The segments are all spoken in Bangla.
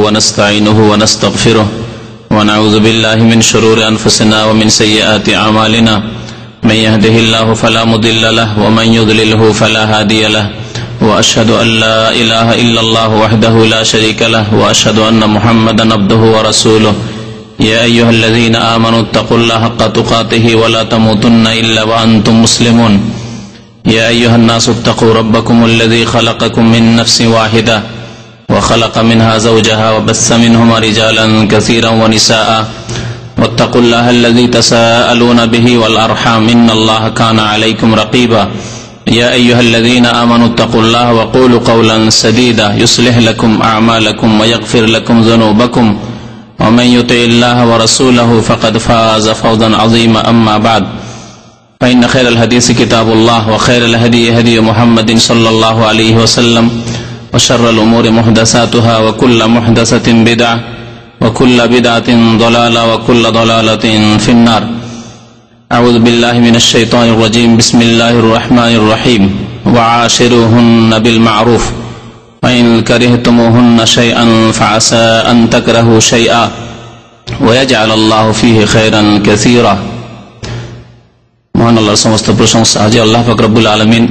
ونستعينه ونستغفره ونعوذ بالله من شرور أنفسنا ومن سيئات أعمالنا من يهده الله فلا مضل له ومن يضلله فلا هادي له وأشهد أن لا إله إلا الله وحده لا شريك له وأشهد أن محمدا عبده ورسوله يا أيها الذين آمنوا اتقوا الله حق تقاته ولا تموتن إلا وأنتم مسلمون يا أيها الناس اتقوا ربكم الذي خلقكم من نفس واحدة وخلق منها زوجها وبث منهما رجالا كثيرا ونساء واتقوا الله الذي تساءلون به والأرحام إن الله كان عليكم رقيبا يا أيها الذين آمنوا اتقوا الله وقولوا قولا سديدا يصلح لكم أعمالكم ويغفر لكم ذنوبكم ومن يطع الله ورسوله فقد فاز فوزا عظيما أما بعد فإن خير الحديث كتاب الله وخير الهدي هدي محمد صلى الله عليه وسلم وشر الأمور محدثاتها وكل محدثة بدعة وكل بدعة ضلالة وكل ضلالة في النار أعوذ بالله من الشيطان الرجيم بسم الله الرحمن الرحيم وعاشروهن بالمعروف وإن كرهتموهن شيئا فعسى أن تكرهوا شيئا ويجعل الله فيه خيرا كثيرا মহান আল্লাহর সমস্ত প্রশংসা যে আল্লাহ পাক রব্বুল আলামিন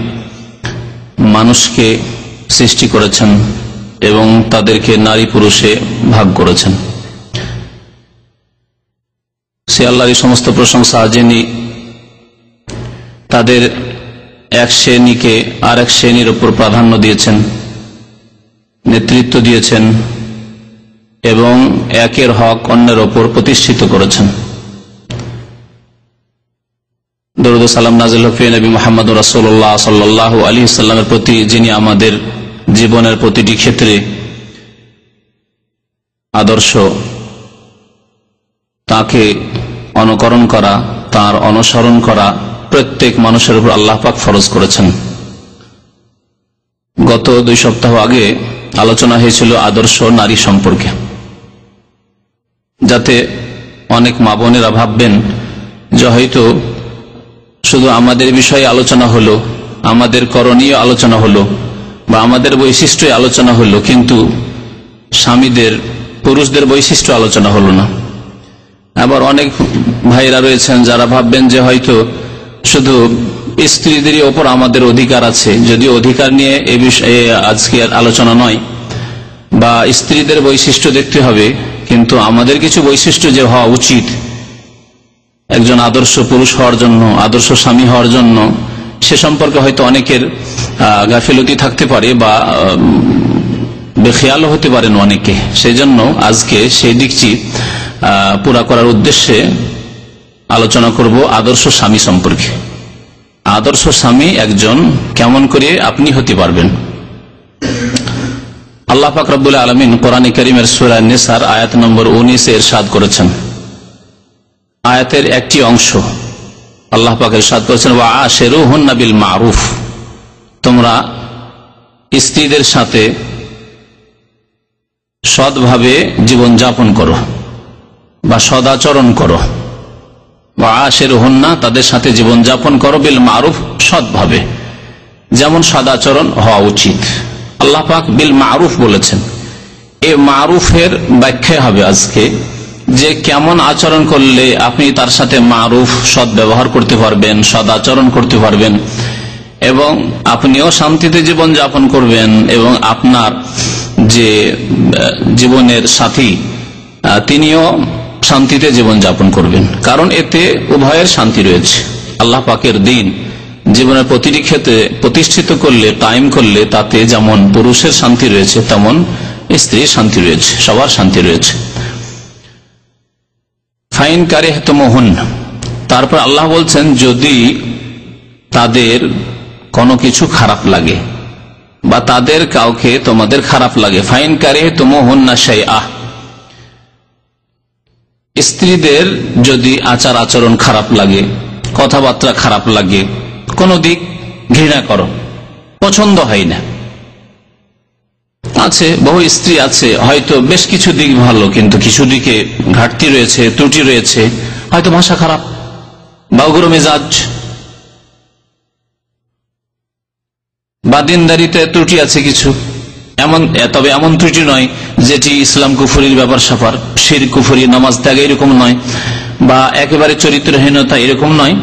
মানুষকে সৃষ্টি করেছেন এবং তাদেরকে নারী পুরুষে ভাগ করেছেন। সে আল্লাহর সমস্ত প্রশংসা যিনি তাদের এক শ্রেণীকে আর এক শ্রেণীর উপর প্রাধান্য দিয়েছেন, নেতৃত্ব দিয়েছেন এবং একের হক অন্যের ওপর প্রতিষ্ঠিত করেছেন। দরুদ ও সালাম নাযিল হোক নবী মুহাম্মদ রাসূলুল্লাহ সাল্লাল্লাহু আলাইহি ওয়াসাল্লামের প্রতি, যিনি আমাদের জীবনের প্রতিটি ক্ষেত্রে আদর্শ। তাকে অনুকরণ করা, তার অনুসরণ করা প্রত্যেক মানুষের উপর আল্লাহ পাক ফরজ করেছেন। গত 2 সপ্তাহ আগে আলোচনা হয়েছিল আদর্শ নারী সম্পর্কে, যাতে অনেক মা বোনেরা ভাববেন যে হয়তো শুধু আমাদের বিষয়ে আলোচনা হলো, আমাদের করণীয় আলোচনা হলো বা আমাদের বৈশিষ্ট্য আলোচনা হলো, কিন্তু স্বামীদের, পুরুষদের বৈশিষ্ট্য আলোচনা হলো না। আবার অনেক ভাইরা রয়েছেন যারা ভাববেন যে হয়তো শুধু স্ত্রীদের ওপর আমাদের অধিকার আছে, যদিও অধিকার নিয়ে এ বিষয়ে আজকে আলোচনা নয়, বা স্ত্রীদের বৈশিষ্ট্য দেখতে হবে, কিন্তু আমাদের কিছু বৈশিষ্ট্য যে হওয়া উচিত একজন আদর্শ পুরুষ হওয়ার জন্য, আদর্শ স্বামী হওয়ার জন্য, সে সম্পর্কে হয়তো অনেকের গাফিলতি থাকতে পারে বা বেখেয়াল হতে পারেন অনেকে। সেই জন্য আজকে সেই দিকটি পুরা করার উদ্দেশ্যে আলোচনা করব আদর্শ স্বামী সম্পর্কে। আদর্শ স্বামী একজন কেমন করে আপনি হতে পারবেন। আল্লাহ পাক রব্বুল আলামিন কোরআনে কারীমের সূরা নিসার আয়াত নম্বর 19 ইরশাদ করেছেন। আয়াতের একটি অংশ আল্লাহ পাক ইরশাদ করেছেন, ওয়া আশিরুহুন্না বিল মারুফ, তোমরা স্ত্রীদের সাথে সৎভাবে জীবন যাপন করো বা সদাচরণ করো। ওয়া আশিরুহুন্না, তাদের সাথে জীবন যাপন করো, বিল মারুফ, সৎভাবে, যেমন সদাচরণ হওয়া উচিত। আল্লাহ পাক বিল মারুফ বলেছেন। এই মারুফের ব্যাখ্যা হবে আজকে যে কেমন আচরণ করলে আপনি তার সাথে মারুফ, সৎ ব্যবহার করতে পারবেন, সদ আচরণ করতে পারবেন এবং আপনিও শান্তিতে জীবন যাপন করবেন এবং আপনার যে জীবনের সাথী তিনিও শান্তিতে জীবন যাপন করবেন। কারণ এতে উভয়ের শান্তি রয়েছে। আল্লাহ পাকের দ্বীন জীবনের প্রতিটি ক্ষেত্রে প্রতিষ্ঠিত করলে, কায়েম করলে, তাতে যেমন পুরুষের শান্তি রয়েছে তেমন স্ত্রীর শান্তি রয়েছে, সবার শান্তি রয়েছে। ফাইন কারিহতুমুহুন্না, তারপর আল্লাহ বলছেন যদি তাদের কোনো কিছু খারাপ লাগে বা তাদের কাউকে তোমাদের খারাপ লাগে। ফাইন কারিহতুমুহুন্না শাইআ, স্ত্রীদের যদি আচার আচরণ খারাপ লাগে, কথাবার্তা খারাপ লাগে, কোন দিক ঘৃণা করো, পছন্দ হয় না। আছে বহু স্ত্রী আছে হয়তো বেশ কিছু দিক ভালো, কিন্তু কিছু দিকে ঘাটতি রয়েছে, ত্রুটি রয়েছে, হয়তো ভাষা খারাপ বা উগ্র মেজাজ বা দিনদারিতে ত্রুটি আছে কিছু, তবে এমন ত্রুটি নয় যেটি ইসলাম কুফরির ব্যাপার স্যাপার, শিরক কুফরি, নামাজ ত্যাগ এরকম নয়, বা একেবারে চরিত্রহীনতা এরকম নয়।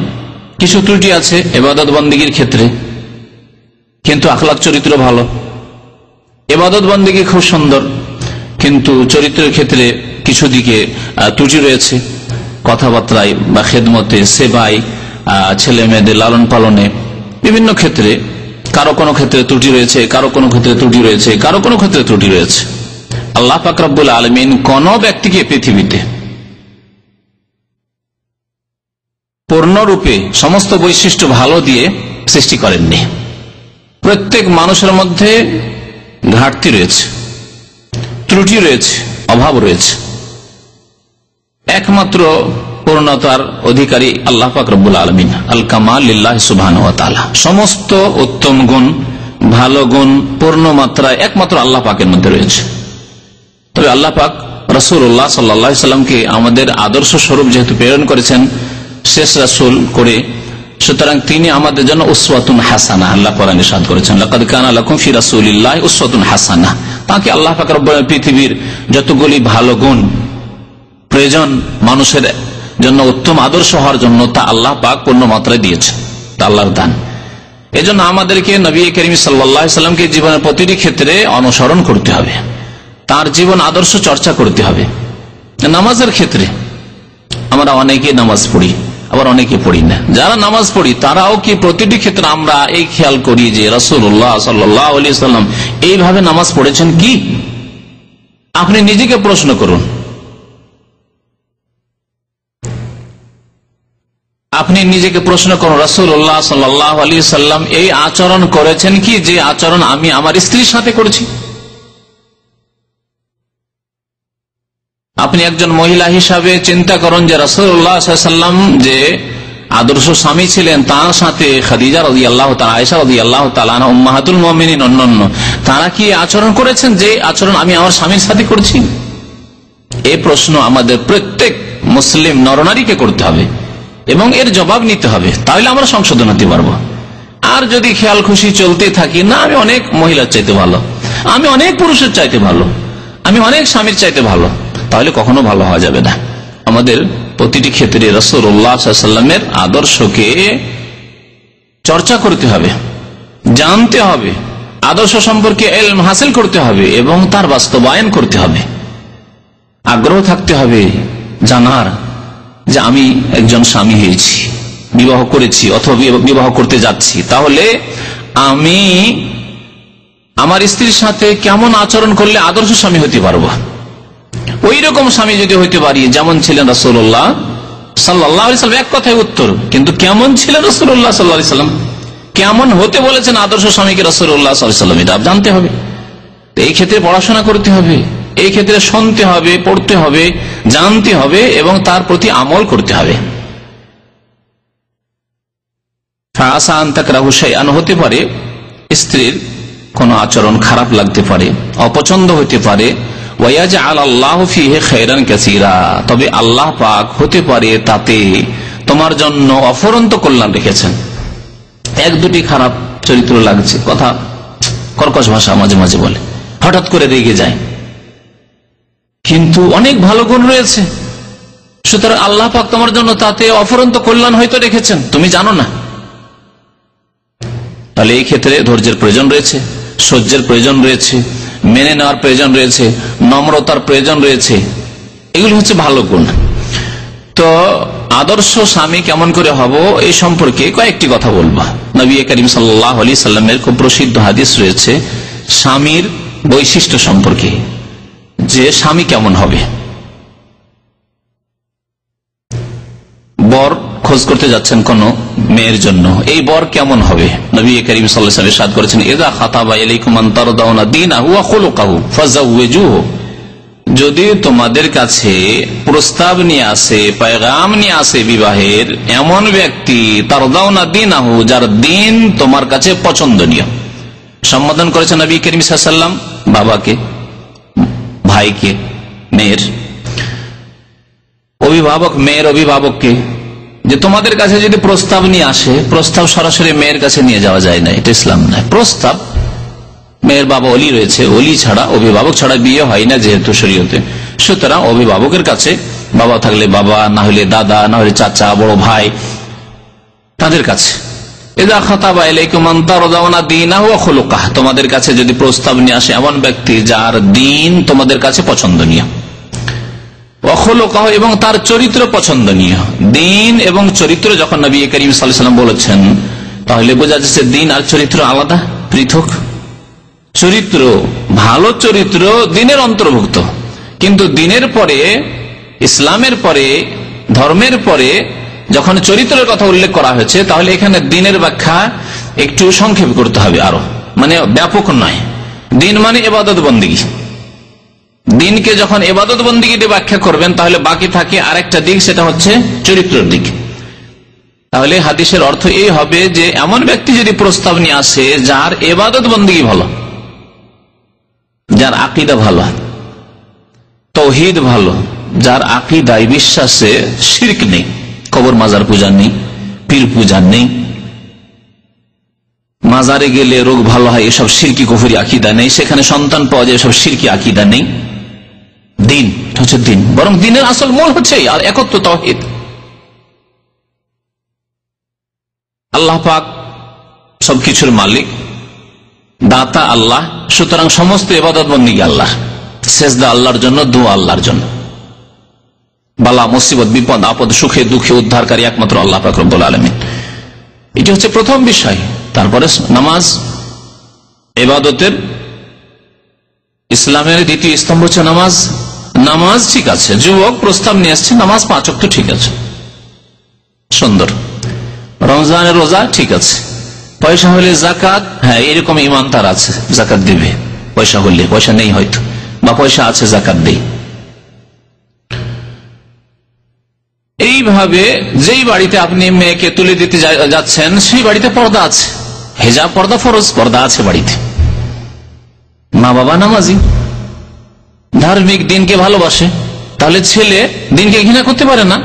কিছু ত্রুটি আছে ইবাদত বন্দেগীর ক্ষেত্রে, কিন্তু আখলাক চরিত্র ভালো। ইবাদত বন্দেগী খুব সুন্দর, কিন্তু চরিত্রের ক্ষেত্রে কিছু দিকে ত্রুটি রয়েছে, কথাবার্তায় বা খেদমতে, সেবায়, ছেলে মেয়েদের লালন পালনে, বিভিন্ন ক্ষেত্রে কারো কোনো ক্ষেত্রে ত্রুটি রয়েছে, কারো কোনো ক্ষেত্রে ত্রুটি রয়েছে, কারো কোনো ক্ষেত্রে ত্রুটি রয়েছে। আল্লাহ পাক রব্বুল আলামিন কোন ব্যক্তিকে পৃথিবীতে পূর্ণরূপে সমস্ত বৈশিষ্ট্য ভালো দিয়ে সৃষ্টি করেননি। প্রত্যেক মানুষের মধ্যে ঘাটতি রয়েছে, ত্রুটি রয়েছে, অভাব রয়েছে। একমাত্র পূর্ণতার অধিকারী আল্লাহ পাক রব্বুল আলামিন, আল কামাল লিল্লাহি সুবহানাহু ওয়া তাআলা। সমস্ত উত্তম গুণ, ভালো গুণ, পূর্ণ মাত্রায় একমাত্র আল্লাহ পাকের মধ্যে রয়েছে। তবে আল্লাহ পাক রাসূলুল্লাহ সাল্লাল্লাহু আলাইহি সাল্লামকে আমাদের আদর্শ স্বরূপ যেহেতু প্রেরণ করেছেন শেষ রাসূল করে, সুতরাং তিনি আমাদের জন্য উসওয়াতুন হাসানাহ, আল্লাহ কোরআনে ইরশাদ করেছেন, লাকাদ কানা লাকুম ফি রাসূলিল্লাহি উসওয়াতুন হাসানাহ। তাকে আল্লাহ পাক রব্বুল আলামিন পৃথিবীর যতগুলি ভালো গুণ প্রয়োজন মানুষের জন্য উত্তম আদর্শ হওয়ার জন্য, তা আল্লাহ পাক পূর্ণ মাত্রায় দিয়েছেন, তা আল্লাহর দান। এজন্য আমাদেরকে নবী করিম সাল্লাল্লাহু আলাইহি সাল্লামকে জীবনের প্রতিটি ক্ষেত্রে অনুসরণ করতে হবে, তার জীবন আদর্শ চর্চা করতে হবে। নামাজের ক্ষেত্রে আমরা অনেকে নামাজ পড়ি, আবার অনেকে পড়ি না। যারা নামাজ পড়ি তারাও কি প্রতিটি ক্ষেত্রে আমরা এই খেয়াল করি যে রাসূলুল্লাহ সাল্লাল্লাহু আলাইহি সাল্লাম এইভাবে নামাজ পড়েছেন কি? আপনি নিজেকে প্রশ্ন করুন, আপনি নিজেকে প্রশ্ন করুন, রাসূলুল্লাহ সাল্লাল্লাহু আলাইহি সাল্লাম এই আচরণ করেছেন কি যে আচরণ আমি আমার স্ত্রীর সাথে করেছি? আপনি একজন মহিলা হিসাবে চিন্তা করুন যে রাসূলুল্লাহ সাল্লাল্লাহু আলাইহি সাল্লাম যে আদর্শ স্বামী ছিলেন, তার সাথে খাদিজা রাদিয়াল্লাহু তাআলা, আয়েশা রাদিয়াল্লাহু তাআলা আনহা, উম্মাহাতুল মুমিনিন অন্যান্য, তারা কি আচরণ করেছেন যে আচরণ আমি আমার স্বামীর সাথে করছি? এই প্রশ্ন আমাদের প্রত্যেক মুসলিম নরনারীকে করতে হবে এবং এর জবাব নিতে হবে, তাহলে আমরা সংশোধন হতে পারবো। আর যদি খেয়াল খুশি চলতে থাকি, না আমি অনেক মহিলার চাইতে ভালো, আমি অনেক পুরুষের চাইতে ভালো, আমি অনেক স্বামীর চাইতে ভালো, তাহলে কখনো ভালো হওয়া যাবে না। আমাদের প্রতিটি ক্ষেত্রে রাসূলুল্লাহ সাল্লাল্লাহু আলাইহি ওয়াসাল্লামের আদর্শকে চর্চা করতে হবে, জানতে হবে, আদর্শ সম্পর্কে ইলম হাসিল করতে হবে এবং তার বাস্তবায়ন করতে হবে। আগ্রহ থাকতে হবে জানার যে আমি একজন স্বামী হয়েছি, বিবাহ করেছি অথবা বিবাহ করতে যাচ্ছি, তাহলে আমি আমার স্ত্রীর সাথে কেমন আচরণ করলে আদর্শ স্বামী হতে পারবো। ওই রকম স্বামী যদি হইতে পারি যেমন ছিলেন রাসূলুল্লাহ সাল্লাল্লাহু আলাইহি সাল্লাম, এক কথায় উত্তর। কিন্তু কেমন ছিলেন রাসূলুল্লাহ সাল্লাল্লাহু আলাইহি সাল্লাম, কেমন হতে বলেছেন আদর্শ স্বামীকে রাসূলুল্লাহ সাল্লাল্লাহু আলাইহি সাল্লাম, এটা জানতে হবে। এই ক্ষেত্রে পড়াশোনা করতে হবে, এই ক্ষেত্রে শুনতে হবে, পড়তে হবে, জানতে হবে এবং তার প্রতি আমল করতে হবে। ফাআসা আন তাকরাহু শাইআন, হতে পারে স্ত্রীর কোন আচরণ খারাপ লাগতে পারে, অপছন্দ হতে পারে, ওয়ায়াজআল আল্লাহু ফীহি খায়রান কাসীরা, তবে আল্লাহ পাক হতে পারে তাতে তোমার জন্য অফুরন্ত কল্যাণ রেখেছেন। এক দুটি খারাপ চরিত্র লাগছে, কথা কর্কশ ভাষা মাঝে মাঝে বলে, হঠাৎ করে রেগে যায়, কিন্তু অনেক ভালো গুণ রয়েছে, সুতরাং আল্লাহ পাক তোমার জন্য তাতে অফুরন্ত কল্যাণ হয়তো রেখেছেন, তুমি জানো না। তাহলে এই ক্ষেত্রে ধৈর্যের প্রয়োজন রয়েছে, সহ্যের প্রয়োজন রয়েছে, মেনে নেওয়ার প্রয়োজন রয়েছে, নম্রতার প্রয়োজন রয়েছে, এগুলি হচ্ছে ভালো গুণ। তো আদর্শ স্বামী কেমন করে হব এই সম্পর্কে কয়েকটি কথা বলবো। নবী করিম সাল্লাল্লাহু আলাইহি সাল্লামের খুব প্রসিদ্ধ হাদিস রয়েছে স্বামীর বৈশিষ্ট্য সম্পর্কে, যে স্বামী কেমন হবে। বর খোঁজ করতে যাচ্ছেন কোন মেয়ের জন্য, এই বর কেমন হবে? নবী করিম সাল্লাল্লাহু আলাইহি ওয়াসাল্লাম ইরশাদ করেছেন, ইযা খাতাবা ইলাইকুম মান তারদাউনা দীনাহু ওয়া খুলুকাহু ফাযাওয়িজুহু, যদি তোমাদের কাছে প্রস্তাব নিয়ে আসে, পেগাম নিয়ে আসে বিবাহের এমন ব্যক্তি, তারদাউনা দীনাহু, যার দিন তোমার কাছে পছন্দনীয়। সম্বোধন করেছেন নবী করিম সাল্লাল্লাহু আলাইহি ওয়াসাল্লাম বাবাকে, ভাইকে, মেয়ের অভিভাবক, মেয়ের অভিভাবককে, যে তোমাদের কাছে যদি প্রস্তাব নিয়ে আসে, প্রস্তাব সরাসরি মেয়ের কাছে নিয়ে যাওয়া যায় না, এটা ইসলাম নয়। প্রস্তাব মেয়ের বাবা অলি রয়েছে, অলি ছাড়া, অভিভাবক ছাড়া বিয়ে হয় না যেহেতু শরীয়তে, সুতরাং অভিভাবকের কাছে, বাবা থাকলে বাবা, না হলে দাদা, না হলে চাচা, বড় ভাই, তাদের কাছে তোমাদের কাছে যদি প্রস্তাব নিয়ে আসে এমন ব্যক্তি যার দিন তোমাদের কাছে পছন্দনীয়, এবং তার চরিত্র পছন্দনীয়। দিন এবং চরিত্র যখন নবী করিম সাল্লাল্লাহু আলাইহি ওয়াসাল্লাম বলেছেন, তাহলে বোঝা যাচ্ছে দিন আর চরিত্র আলাদা, পৃথক। চরিত্র, ভালো চরিত্র দিনের অন্তর্ভুক্ত, কিন্তু দিনের পরে, ইসলামের পরে, ধর্মের পরে যখন চরিত্রের কথা উল্লেখ করা হয়েছে, তাহলে এখানে দিনের ব্যাখ্যা একটু সংক্ষেপ করতে হবে, আরো মানে ব্যাপক নয়। দিন মানে ইবাদত বন্দেগী, দিনকে যখন ইবাদত বন্দেগী দিয়ে ব্যাখ্যা করবেন, তাহলে বাকি থাকে আরেকটা দিক, সেটা হচ্ছে চরিত্রের দিক। তাহলে হাদিসের অর্থ এই হবে যে এমন ব্যক্তি যদি প্রস্তাব নিয়ে আসে যার ইবাদত বন্দেগী ভালো, যার আকীদা ভালো, তাওহীদ ভালো, যার আকীদায়, বিশ্বাসে শিরক নেই, কবর মাজার পূজা নেই, পীর পূজা নেই, মাজারে গেলে রোগ ভালো হয় এসব শিরকি কুফরি আকীদা নেই, সেখানে সন্তান পাওয়া যায় এসব শিরকি আকীদা নেই, দিন হচ্ছে দিন, বরং দিনের আসল মূল হচ্ছে আর একত্র তাওহীদ। আল্লাহ পাক সবকিছুর মালিক, দাতা আল্লাহ, সুতরাং সমস্ত ইবাদত বন্দেগী আল্লাহ, সেজদা আল্লাহর জন্য, দোয়া আল্লাহর জন্য, বালা মুসিবত, বিপদ আপদ, সুখে দুঃখে উদ্ধারকারী একমাত্র আল্লাহ পাক রব্বুল আলামিন। এটি হচ্ছে প্রথম বিষয়। তারপরে নামাজ, ইবাদতের, ইসলামের দ্বিতীয় স্তম্ভ হচ্ছে নামাজ। নামাজ ঠিক আছে, যুবক প্রস্তাব নিয়ে আসছে, নামাজ 5 ওয়াক্ত ঠিক আছে, সুন্দর। রমজানের রোজা ঠিক আছে, পয়সা হলে জাকাত, হ্যাঁ এরকম ইমান তার আছে, জাকাত দিবে, পয়সা হলে, পয়সা নেই হয়তো, বা পয়সা আছে জাকাত দেই। এইভাবে যেই বাড়িতে আপনি মেয়েকে তুলে দিতে যাচ্ছেন, সেই বাড়িতে পর্দা আছে, হেজাব, পর্দা ফরজ, পর্দা আছে বাড়িতে, মা বাবা নামাজি, ধার্মিক, দিনকে ভালোবাসে, তাহলে ছেলে দিনকে ঘৃণা করতে পারে না,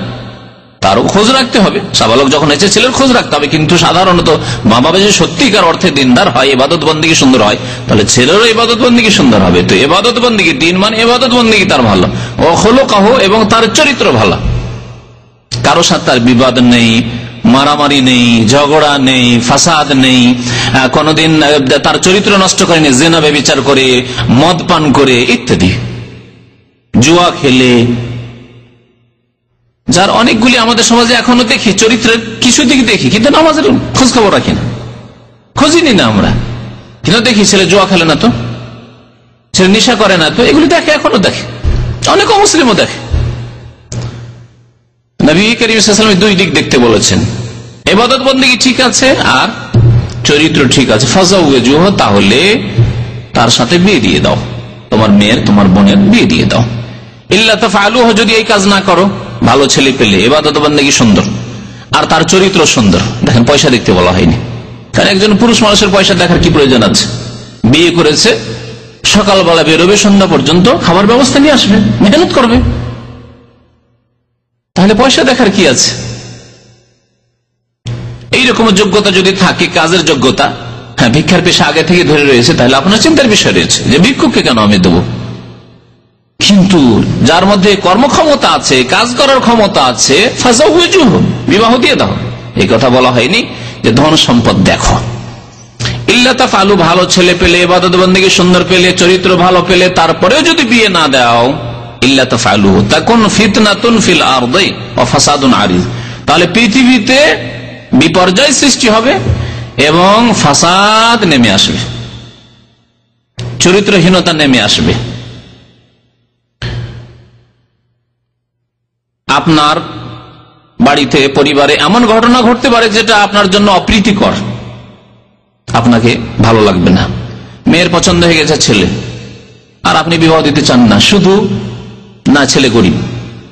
তারও খোঁজ রাখতে হবে। সাবালক যখন হয়েছে ছেলের খোঁজ রাখতে হবে, কিন্তু সাধারণত মা বাবা যদি সত্যিকার অর্থে দিনদার হয়, ইবাদত বন্দেগী সুন্দর হয়, তাহলে ছেলেরও ইবাদত বন্দেগী সুন্দর হবে। তো ইবাদত বন্দেগী, দিন মানে ইবাদত বন্দেগী তার ভালো, ও খুলুকাহ, এবং তার চরিত্র ভালো, কারো সাথে তার বিবাদ নেই, মারামারি নেই, ঝগড়া নেই, ফাসাদ নেই, কোনদিন তার চরিত্র নষ্ট করেনি, জিনা ব্যভিচার করে, মদ পান করে ইত্যাদি, জুয়া খেলে, যার অনেকগুলি আমাদের সমাজে এখনো দেখি, চরিত্রের কিছু দিক দেখি, কিন্তু নামাজের খোঁজ খবর রাখি না, খোঁজিনি না আমরা, কিন্তু দেখি ছেলে জুয়া খেলে না তো, ছেলে নেশা করে না তো, এগুলি দেখে, এখনো দেখে, অনেক অমুসলিমও দেখে। নবী করিম সাল্লাল্লাহু আলাইহি ওয়াসাল্লাম দুই দিক দেখতে বলেছেন, ইবাদত বন্দেগী ঠিক আছে আর চরিত্র ঠিক আছে, ফাজাওয়াজুহু, তাহলে তার সাথে বিয়ে দিয়ে দাও, তোমার মেয়ের, তোমার বোনের বিয়ে দিয়ে দাও। ইল্লা তাফআলুহু, যদি এই কাজ না করো, ভালো ছেলে পেলে, ইবাদত বন্দেগী সুন্দর আর তার চরিত্র সুন্দর, দেখেন পয়সা দেখতে বলা হয়নি, কারণ একজন পুরুষ মানুষের পয়সা দেখার কি প্রয়োজন আছে? বিয়ে করেছে, সকালবেলা বেরোবে, সন্ধ্যা পর্যন্ত খাবার ব্যবস্থা নিয়ে আসবে, মেহনত করবে, তাহলে পয়সা দেখার কি আছে? এইরকম যোগ্যতা যদি থাকে, কাজের যোগ্যতা, হ্যাঁ ভিক্ষার পেশা আগে থেকে ধরে রয়েছে, তাহলে আপনার চিন্তার বিষয় রয়েছে যে ভিক্ষুককে কেন আমি দেবো। কিন্তু যার মধ্যে কর্মক্ষমতা আছে, কাজ করার ক্ষমতা আছে, ফাজাওয়াজুহু, বিবাহ দিয়ে দাও। এই কথা বলা হয়নি যে ধন সম্পদ দেখো। ইল্লা তাফআলু, ভালো ছেলে পেলে, ইবাদত বন্দেগী সুন্দর পেলে, চরিত্র ভালো পেলে, তারপরেও যদি বিয়ে না দাও, ইল্লা তাফআলু তাকুন ফিতনাতুন ফিল আরদি ওয়া ফাসাদুন আরিদ, তাহলে পৃথিবীতে বিপর্যয় সৃষ্টি হবে এবং ফাসাদ নেমে আসবে, চরিত্রহীনতা নেমে আসবে। আপনার বাড়িতে, পরিবারে এমন ঘটনা ঘটতে পারে যেটা আপনার জন্য অপ্রীতিকর, আপনাকে ভালো লাগবে না। মেয়ের পছন্দ হয়ে গেছে ছেলে, আর আপনি বিবাহ দিতে চান না, শুধু না ছেলে গরিব,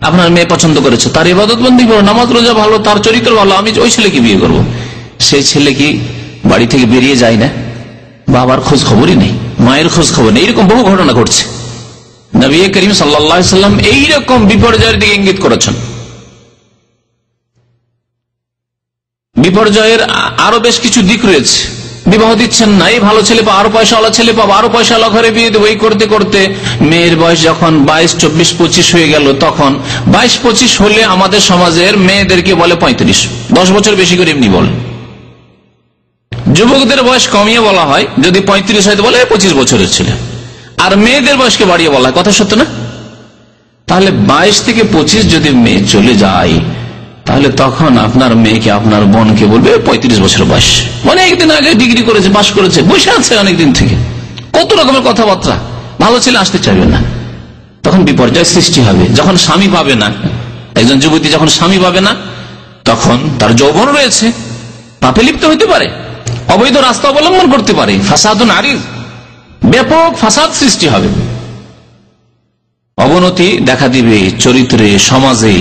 আপনার মেয়ে পছন্দ করেছে, তার ইবাদত বন্দেগী ভালো, নামাজ রোজা ভালো, তার চরিত্র ভালো, আমি ওই ছেলেকে বিয়ে করব। সেই ছেলে কি বাড়ি থেকে বেরিয়ে যায় না? বাবার খোঁজ খবরই নেই, মায়ের খোঁজ খবর নেই, এরকম বহু ঘটনা ঘটছে। নবী করিম সাল্লাল্লাহু আলাইহি ওয়াসাল্লাম এইরকম বিপর্যয়ের দিকে ইঙ্গিত করেছেন। বিপর্যয়ের আরো বেশ কিছু দিক রয়েছে, বিবাহ দিচ্ছেন না, এই ভালো ছেলে পাবো, আরো পয়সাওয়ালা ছেলে পাবো, আরো পয়সাওয়ালা ঘরে বিয়ে দেবো, এই করতে করতে মেয়ের বয়স যখন 22, 24, 25 হয়ে গেল, তখন 22, 25 হলে আমাদের সমাজের মেয়েদেরকে বলে 35, 10 বছর বেশি করে এমনি বলে। যুবকদের বয়স কমিয়ে বলা হয়, যদি 35 হয় বলে 25 বছরের ছেলে, আর মেয়েদের বয়সকে বাড়িয়ে বলা হয়। কথা সত্য না? তাহলে 22 থেকে 25 যদি মেয়ে চলে যায়, তাহলে তখন আপনার মেয়েকে, আপনার বোনকে বলবে 35 বছর বয়স, অনেকদিন আগে ডিগ্রি করেছে, পাশ করেছে, বসে আছে অনেকদিন থেকে, কত রকমের কথাবার্তা, ভালো ছেলে আসতে চাইবে না। তখন বিপর্যয় সৃষ্টি হবে। যখন স্বামী পাবে না, একজন যুবতী যখন স্বামী পাবে না, তখন তার যৌবন রয়েছে, পাপে লিপ্ত হতে পারে, অবৈধ রাস্তা অবলম্বন করতে পারে, ফাসাদুন আরিজ, ব্যাপক ফাসাদ সৃষ্টি হবে, অবনতি দেখা দিবে চরিত্রে, সমাজে,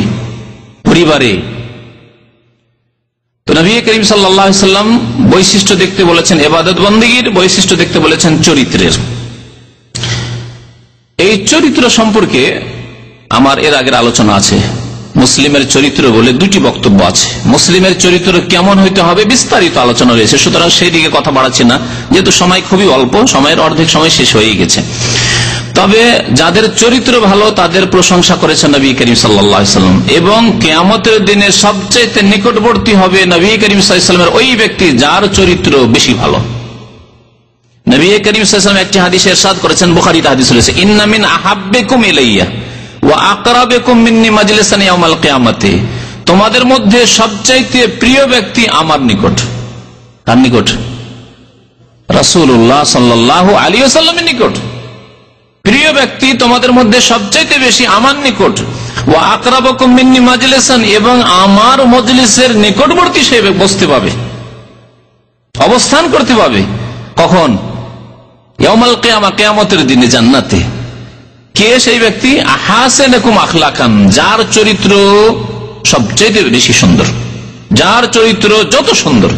পরিবারে। তো নবী করিম সাল্লাল্লাহু আলাইহি সাল্লাম বৈশিষ্ট্য দেখতে বলেছেন ইবাদত বন্দেগীর, বৈশিষ্ট্য দেখতে বলেছেন চরিত্রের। এই চরিত্র সম্পর্কে আমার এর আগের আলোচনা আছে। মুসলিমের চরিত্র বলে দুটি বক্তব্য আছে। মুসলিমের চরিত্র কেমন হইতে হবে বিস্তারিত আলোচনা রয়েছে, সুতরাং সেই দিকে কথা বাড়াচ্ছি না, যেহেতু সময় খুবই অল্প, সময়ের অর্ধেক সময় শেষ হয়ে গেছে। তবে যাদের চরিত্র ভালো তাদের প্রশংসা করেছেন নবী করিম সাল্লাল্লাহু আলাইহি সাল্লাম, এবং কিয়ামতের দিনে সবচেয়ে নিকটবর্তী হবে নবী করিম সাল্লাল্লাহু আলাইহি সাল্লামের ওই ব্যক্তি যার চরিত্র বেশি ভালো। নবী করিম সাল্লাল্লাহু আলাইহি সাল্লাম একটি হাদিসে ইরশাদ করেছেন, বুখারীতে হাদিস রয়েছে, ইন্না মিন আহাব্বিকুম ইলাইয়া ওয়া আকরাবিকুম মিন্নি মাজলিসান ইয়াউমাল কিয়ামাতি, তোমাদের মধ্যে সবচাইতে প্রিয় ব্যক্তি আমার নিকট। কার নিকট? রাসূলুল্লাহ সাল্লাল্লাহু আলাইহি ওয়াসাল্লামের নিকট। প্রিয় ব্যক্তি তোমাদের মধ্যে সবচাইতে বেশি আমার নিকট, ওয়া আকরাবুকুম মিন্নি মাজলিসান, এবং আমার মজলিসের নিকটবর্তী সে বসতে পাবে, অবস্থান করতে পাবে। কখন? ইয়াউমাল কিয়ামা, কিয়ামতের দিনে, জান্নাতে। কে সেই ব্যক্তি? আহাসানুকুম আখলাকান, যার চরিত্র সবচাইতে বেশি সুন্দর, যার চরিত্র যত সুন্দর।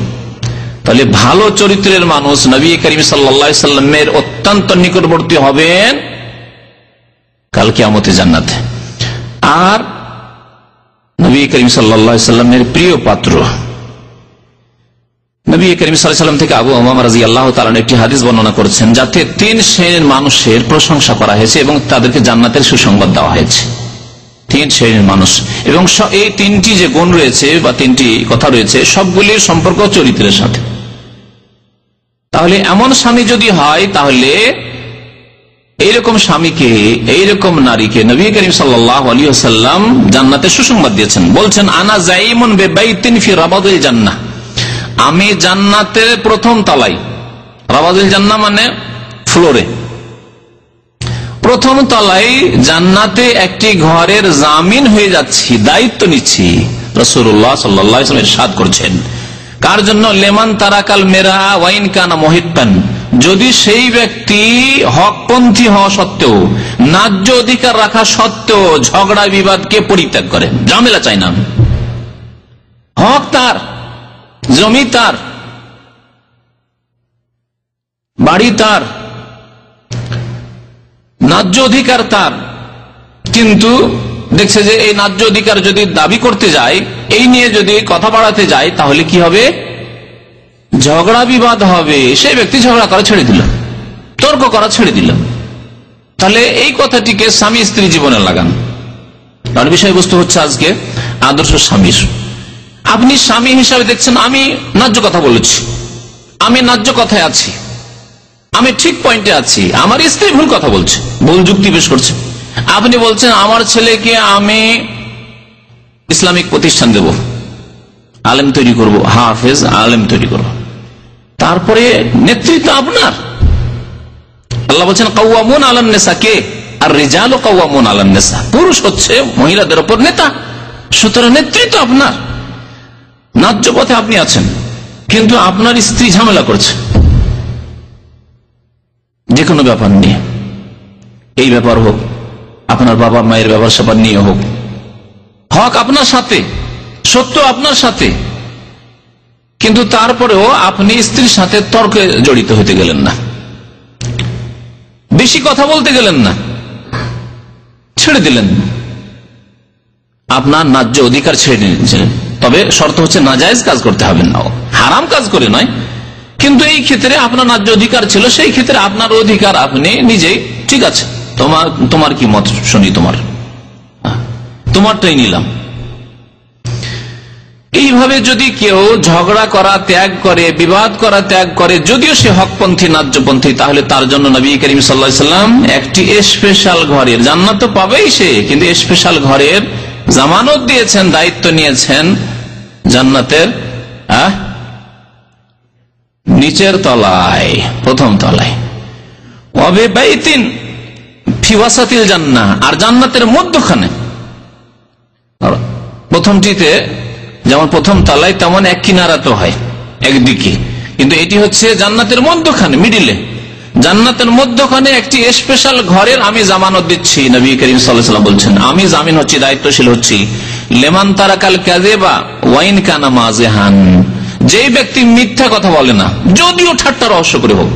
তাহলে ভালো চরিত্রের মানুষ নবী করিম সাল্লাল্লাহু আলাইহি সাল্লামের অত্যন্ত নিকটবর্তী হবেন কাল কিয়ামতে, জান্নাতে। আর নবী করিম সাল্লাল্লাহু আলাইহি সাল্লামের প্রিয় পাত্র নবী করিম সাল্লাল্লাহু আলাইহি সাল্লাম থেকে আবু উমামা রাদিয়াল্লাহু তাআলা একটি হাদিস বর্ণনা করেছেন, যাতে 3 শ্রেণীর মানুষের প্রশংসা করা হয়েছে এবং তাদেরকে জান্নাতের সুসংবাদ দেওয়া হয়েছে। 3 শ্রেণীর মানুষ, এবং এই 3টি যে গুণ রয়েছে বা 3টি কথা রয়েছে, সবগুলির সম্পর্ক চরিত্রের সাথে। তাহলে এমন স্বামী যদি হয়, তাহলে এইরকম স্বামীকে, এইরকম নারীকে নবী করিম সাল্লাল্লাহু আলাইহি ওয়াসাল্লাম জান্নাতের সুসংবাদ দিয়েছেন। বলছেন, আনা যাইমুন বিবাইতিন ফি রাবাদিল জান্নাহ, আমি জান্নাতের প্রথম তলায়, রাবাদিল জান্নাহ মানে ফ্লোরে, প্রথম তলায় জান্নাতে একটি ঘরের জামিন হয়ে যাচ্ছি, দায়িত্ব নিচ্ছি। রাসূলুল্লাহ সাল্লাল্লাহু আলাইহি ওয়াসাল্লাম ইরশাদ করছেন, কার জন্য? লেমান তারাকাল মেরা ওয়াইন কানা মুহিক্কান, যদি সেই ব্যক্তি হকপন্থী হওয়া সত্ত্বেও, ন্যায্য অধিকার রাখা সত্ত্বেও ঝগড়া বিবাদকে পরিত্যাগ করে, ঝামেলা চাই না, হক তার, জমি তার, বাড়ি তার, ন্যায্য অধিকার তার, কিন্তু দেখছে যে এই ন্যায্য অধিকার যদি দাবি করতে যায়, এই নিয়ে যদি কথা বাড়াতে যায়, তাহলে কি হবে? ঝগড়া বিবাদ হবে। সেই ব্যক্তি ঝগড়া করা ছেড়ে দিল, তর্ক করা ছেড়ে দিল। তাহলে এই কথাটিকে স্বামী স্ত্রী জীবনে লাগান। আর বিষয়বস্তু হচ্ছে আজকে আদর্শ স্বামীর। আপনি স্বামী হিসাবে দেখছেন, আমি ন্যায্য কথা বলেছি, আমি ন্যায্য কথায় আছি, আমি ঠিক পয়েন্টে আছি, আমার স্ত্রী ভুল কথা বলছে, ভুল যুক্তি পেশ করছে। আপনি বলছেন, আমার ছেলেকে আমি ইসলামিক প্রতিষ্ঠান দেব, আলেম তৈরি করব, হাফেজ আলেম তৈরি করব। তারপরে নেতৃত্ব আপনার। আল্লাহ বলছেন, কাওয়ামুন আলান নিসা, কে? আর রিজালু কাওয়ামুন আলান নিসা, পুরুষ হচ্ছে মহিলাদের উপর নেতা। সুতরাং নেতৃত্ব আপনার, ন্যায্য পথে আপনি আছেন, কিন্তু আপনার স্ত্রী ঝামেলা করছে যে কোনো ব্যাপার নিয়ে। এই ব্যাপার হোক, আপনার বাবা মায়ের ব্যাপার স্যাপার নিয়ে হোক, হক আপনার সাথে, সত্য আপনার সাথে, কিন্তু তারপরেও আপনি স্ত্রীর সাথে তর্কে জড়িত হতে গেলেন না, বেশি কথা বলতে গেলেন না, ছেড়ে দিলেন, আপনার ন্যায্য অধিকার ছেড়ে নিয়েছিলেন। তবে শর্ত হচ্ছে নাজায়েজ কাজ করতে হবে না, হারাম কাজ করে নয়, কিন্তু এই ক্ষেত্রে আপনার ন্যায্য অধিকার ছিল, সেই ক্ষেত্রে আপনার অধিকার আপনি নিজেই, ঠিক আছে তোমার কি মত শুনি, তোমারটাই নিলাম। এইভাবে যদি কেউ ঝগড়া করা ত্যাগ করে, বিবাদ করা ত্যাগ করে, যদিও সে হকপন্থী ন্যায্যপন্থী, তাহলে তার জন্য নবী করিম সাল্লাল্লাহু আলাইহি ওয়াসাল্লাম একটি স্পেশাল ঘরের, জান্নাত তো পাবেই সে, কিন্তু স্পেশাল ঘরের জামানত দিয়েছেন, দায়িত্ব নিয়েছেন জান্নাতের নিচের তলায়, প্রথম তলায়। ওয়াবে বাইতিন ফি ওয়াসাতিল জান্নাহ, আর জান্নাতের মধ্যখানে, প্রথমটিতে যেমন প্রথম তলায় তেমন এক কিনারা তো হয় একদিকে, কিন্তু এটি হচ্ছে জান্নাতের মধ্যখানে, মিডিলে, জান্নাতের মধ্যখানে একটি স্পেশাল ঘরের আমি জামানত দিচ্ছি। নবী করিম সাল্লাল্লাহু আলাইহি ওয়াসাল্লাম বলছেন, আমি জামিন হচ্ছি, দায়িত্বশীল হচ্ছি, লিমান তারাকাল কাযিবা ওয়া ইন কানা মাযিহান, যেই ব্যক্তি মিথ্যা কথা বলে না, যদিও ঠাট্টা রহস্য করে হোক,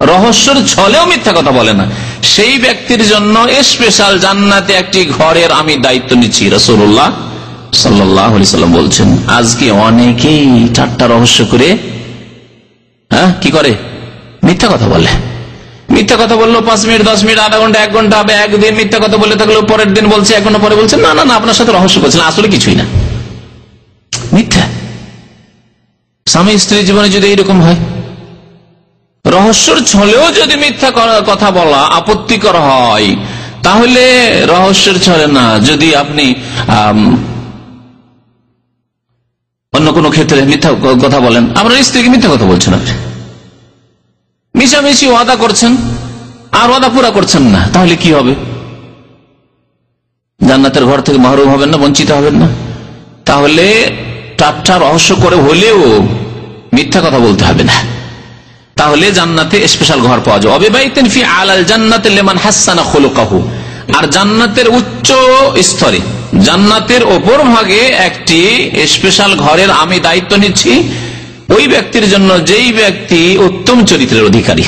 রহস্যের ছলেও মিথ্যা কথা বলে না, সেই ব্যক্তির জন্য স্পেশাল জান্নাতে একটি ঘরের আমি দায়িত্ব নিচ্ছি। রাসূলুল্লাহ সাল্লাল্লাহু আলাইহি ওয়াসাল্লাম বলছেন। আজকে অনেকেই ঠাট্টা রহস্য করে কি করে, মিথ্যা কথা বলে। মিথ্যা কথা বললো 5 মিনিট, 10 মিনিট, আধা ঘন্টা, 1 ঘন্টা, একদিন মিথ্যা কথা বলে থাকলেও পরের দিন বলছে, 1 ঘন্টা পরে বলছে না না না আপনার সাথে রহস্য করছেন, আসলে কিছুই না, মিথ্যা। স্বামী স্ত্রী জীবনে যদি এইরকম হয়, রহস্যর ছলেও যদি মিথ্যা কথা বলা আপত্তিকর হয়, তাহলে রহস্যের ছলে না, যদি আপনি অন্য কোনো ক্ষেত্রে মিথ্যা কথা বলেন, আপনার স্ত্রীকে মিথ্যা কথা বলছেন, আপনি মিশামিশি ওয়াদা করছেন আর ওয়াদা পুরা করছেন না, তাহলে কি হবে? জান্নাতের ঘর থেকে মাহরুম হবেন না, বঞ্চিত হবেন না? তাহলে ঠাট্টা রহস্য করে হলেও মিথ্যা কথা বলতে হবে না, তাহলে জান্নাতে স্পেশাল ঘর পাওয়া যায়। অবিবাহিতেন ফি আলাল জান্নাতে লিমান হাসানা খুলুকাহু, আর জান্নাতের উচ্চ স্তরে, জান্নাতের ওপর ভাগে একটি স্পেশাল ঘরের আমি দায়িত্ব নিচ্ছি ওই ব্যক্তির জন্য যেই ব্যক্তি উত্তম চরিত্রের অধিকারী।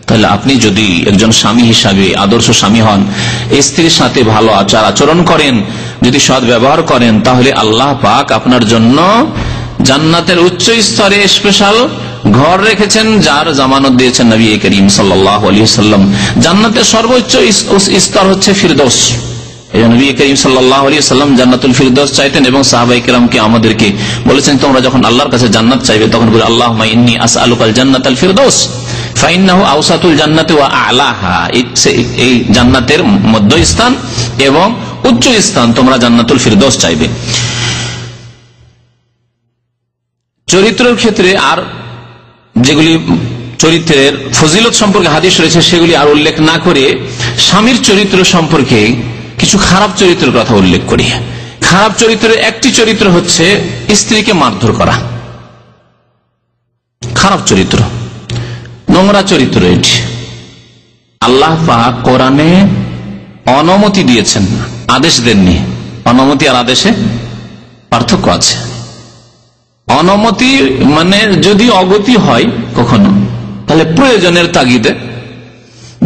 তাহলে আপনি যদি একজন স্বামী হিসাবে আদর্শ স্বামী হন, স্ত্রীর সাথে ভালো আচার আচরণ করেন, যদি সৎ ব্যবহার করেন, তাহলে আল্লাহ পাক আপনার জন্য জান্নাতের উচ্চ স্তরে স্পেশাল ঘর রেখেছেন, যার জামানত দিয়েছেন নবী করিম সাল্লাল্লাহু আলাইহি ওয়াসাল্লাম। জান্নাতের সর্বোচ্চ স্তর হচ্ছে ফিরদৌস। নবী করিম সাল্লাল্লাহু আলাইহি ওয়াসাল্লাম জান্নাতুল ফিরদৌস চাইতেন এবং সাহাবায়ে কেরামকে আমাদেরকে বলেছেন, তোমরা যখন আল্লাহর কাছে জান্নাত চাইবে তখন বলে আল্লাহুম্মা ইন্নী আসআলুকাল জান্নাতাল ফিরদৌস ফাইন্নাহু আওসাতুল জান্নাতি ওয়া আ'লাহা, এই জান্নাতের মধ্যস্থান এবং উচ্চ স্থান, তোমরা জান্নাতুল ফিরদৌস চাইবে। চরিত্রের ক্ষেত্রে আর যেগুলি চরিত্রের ফজিলত সম্পর্কে হাদিস রয়েছে সেগুলি আর উল্লেখ না করে স্বামীর চরিত্র সম্পর্কে কিছু খারাপ চরিত্রের কথা উল্লেখ করি। খারাপ চরিত্রের একটি চরিত্র হচ্ছে স্ত্রীকে মারধর করা, খারাপ চরিত্র, নোংরা চরিত্র। এটি আল্লাহ পাক কোরআনে অনুমতি দিয়েছেন, আদেশ দেননি। অনুমতি আর আদেশে পার্থক্য আছে। অনুমতি মানে যদি অগতি হয় কখনো, তাহলে প্রয়োজনের তাগিদে।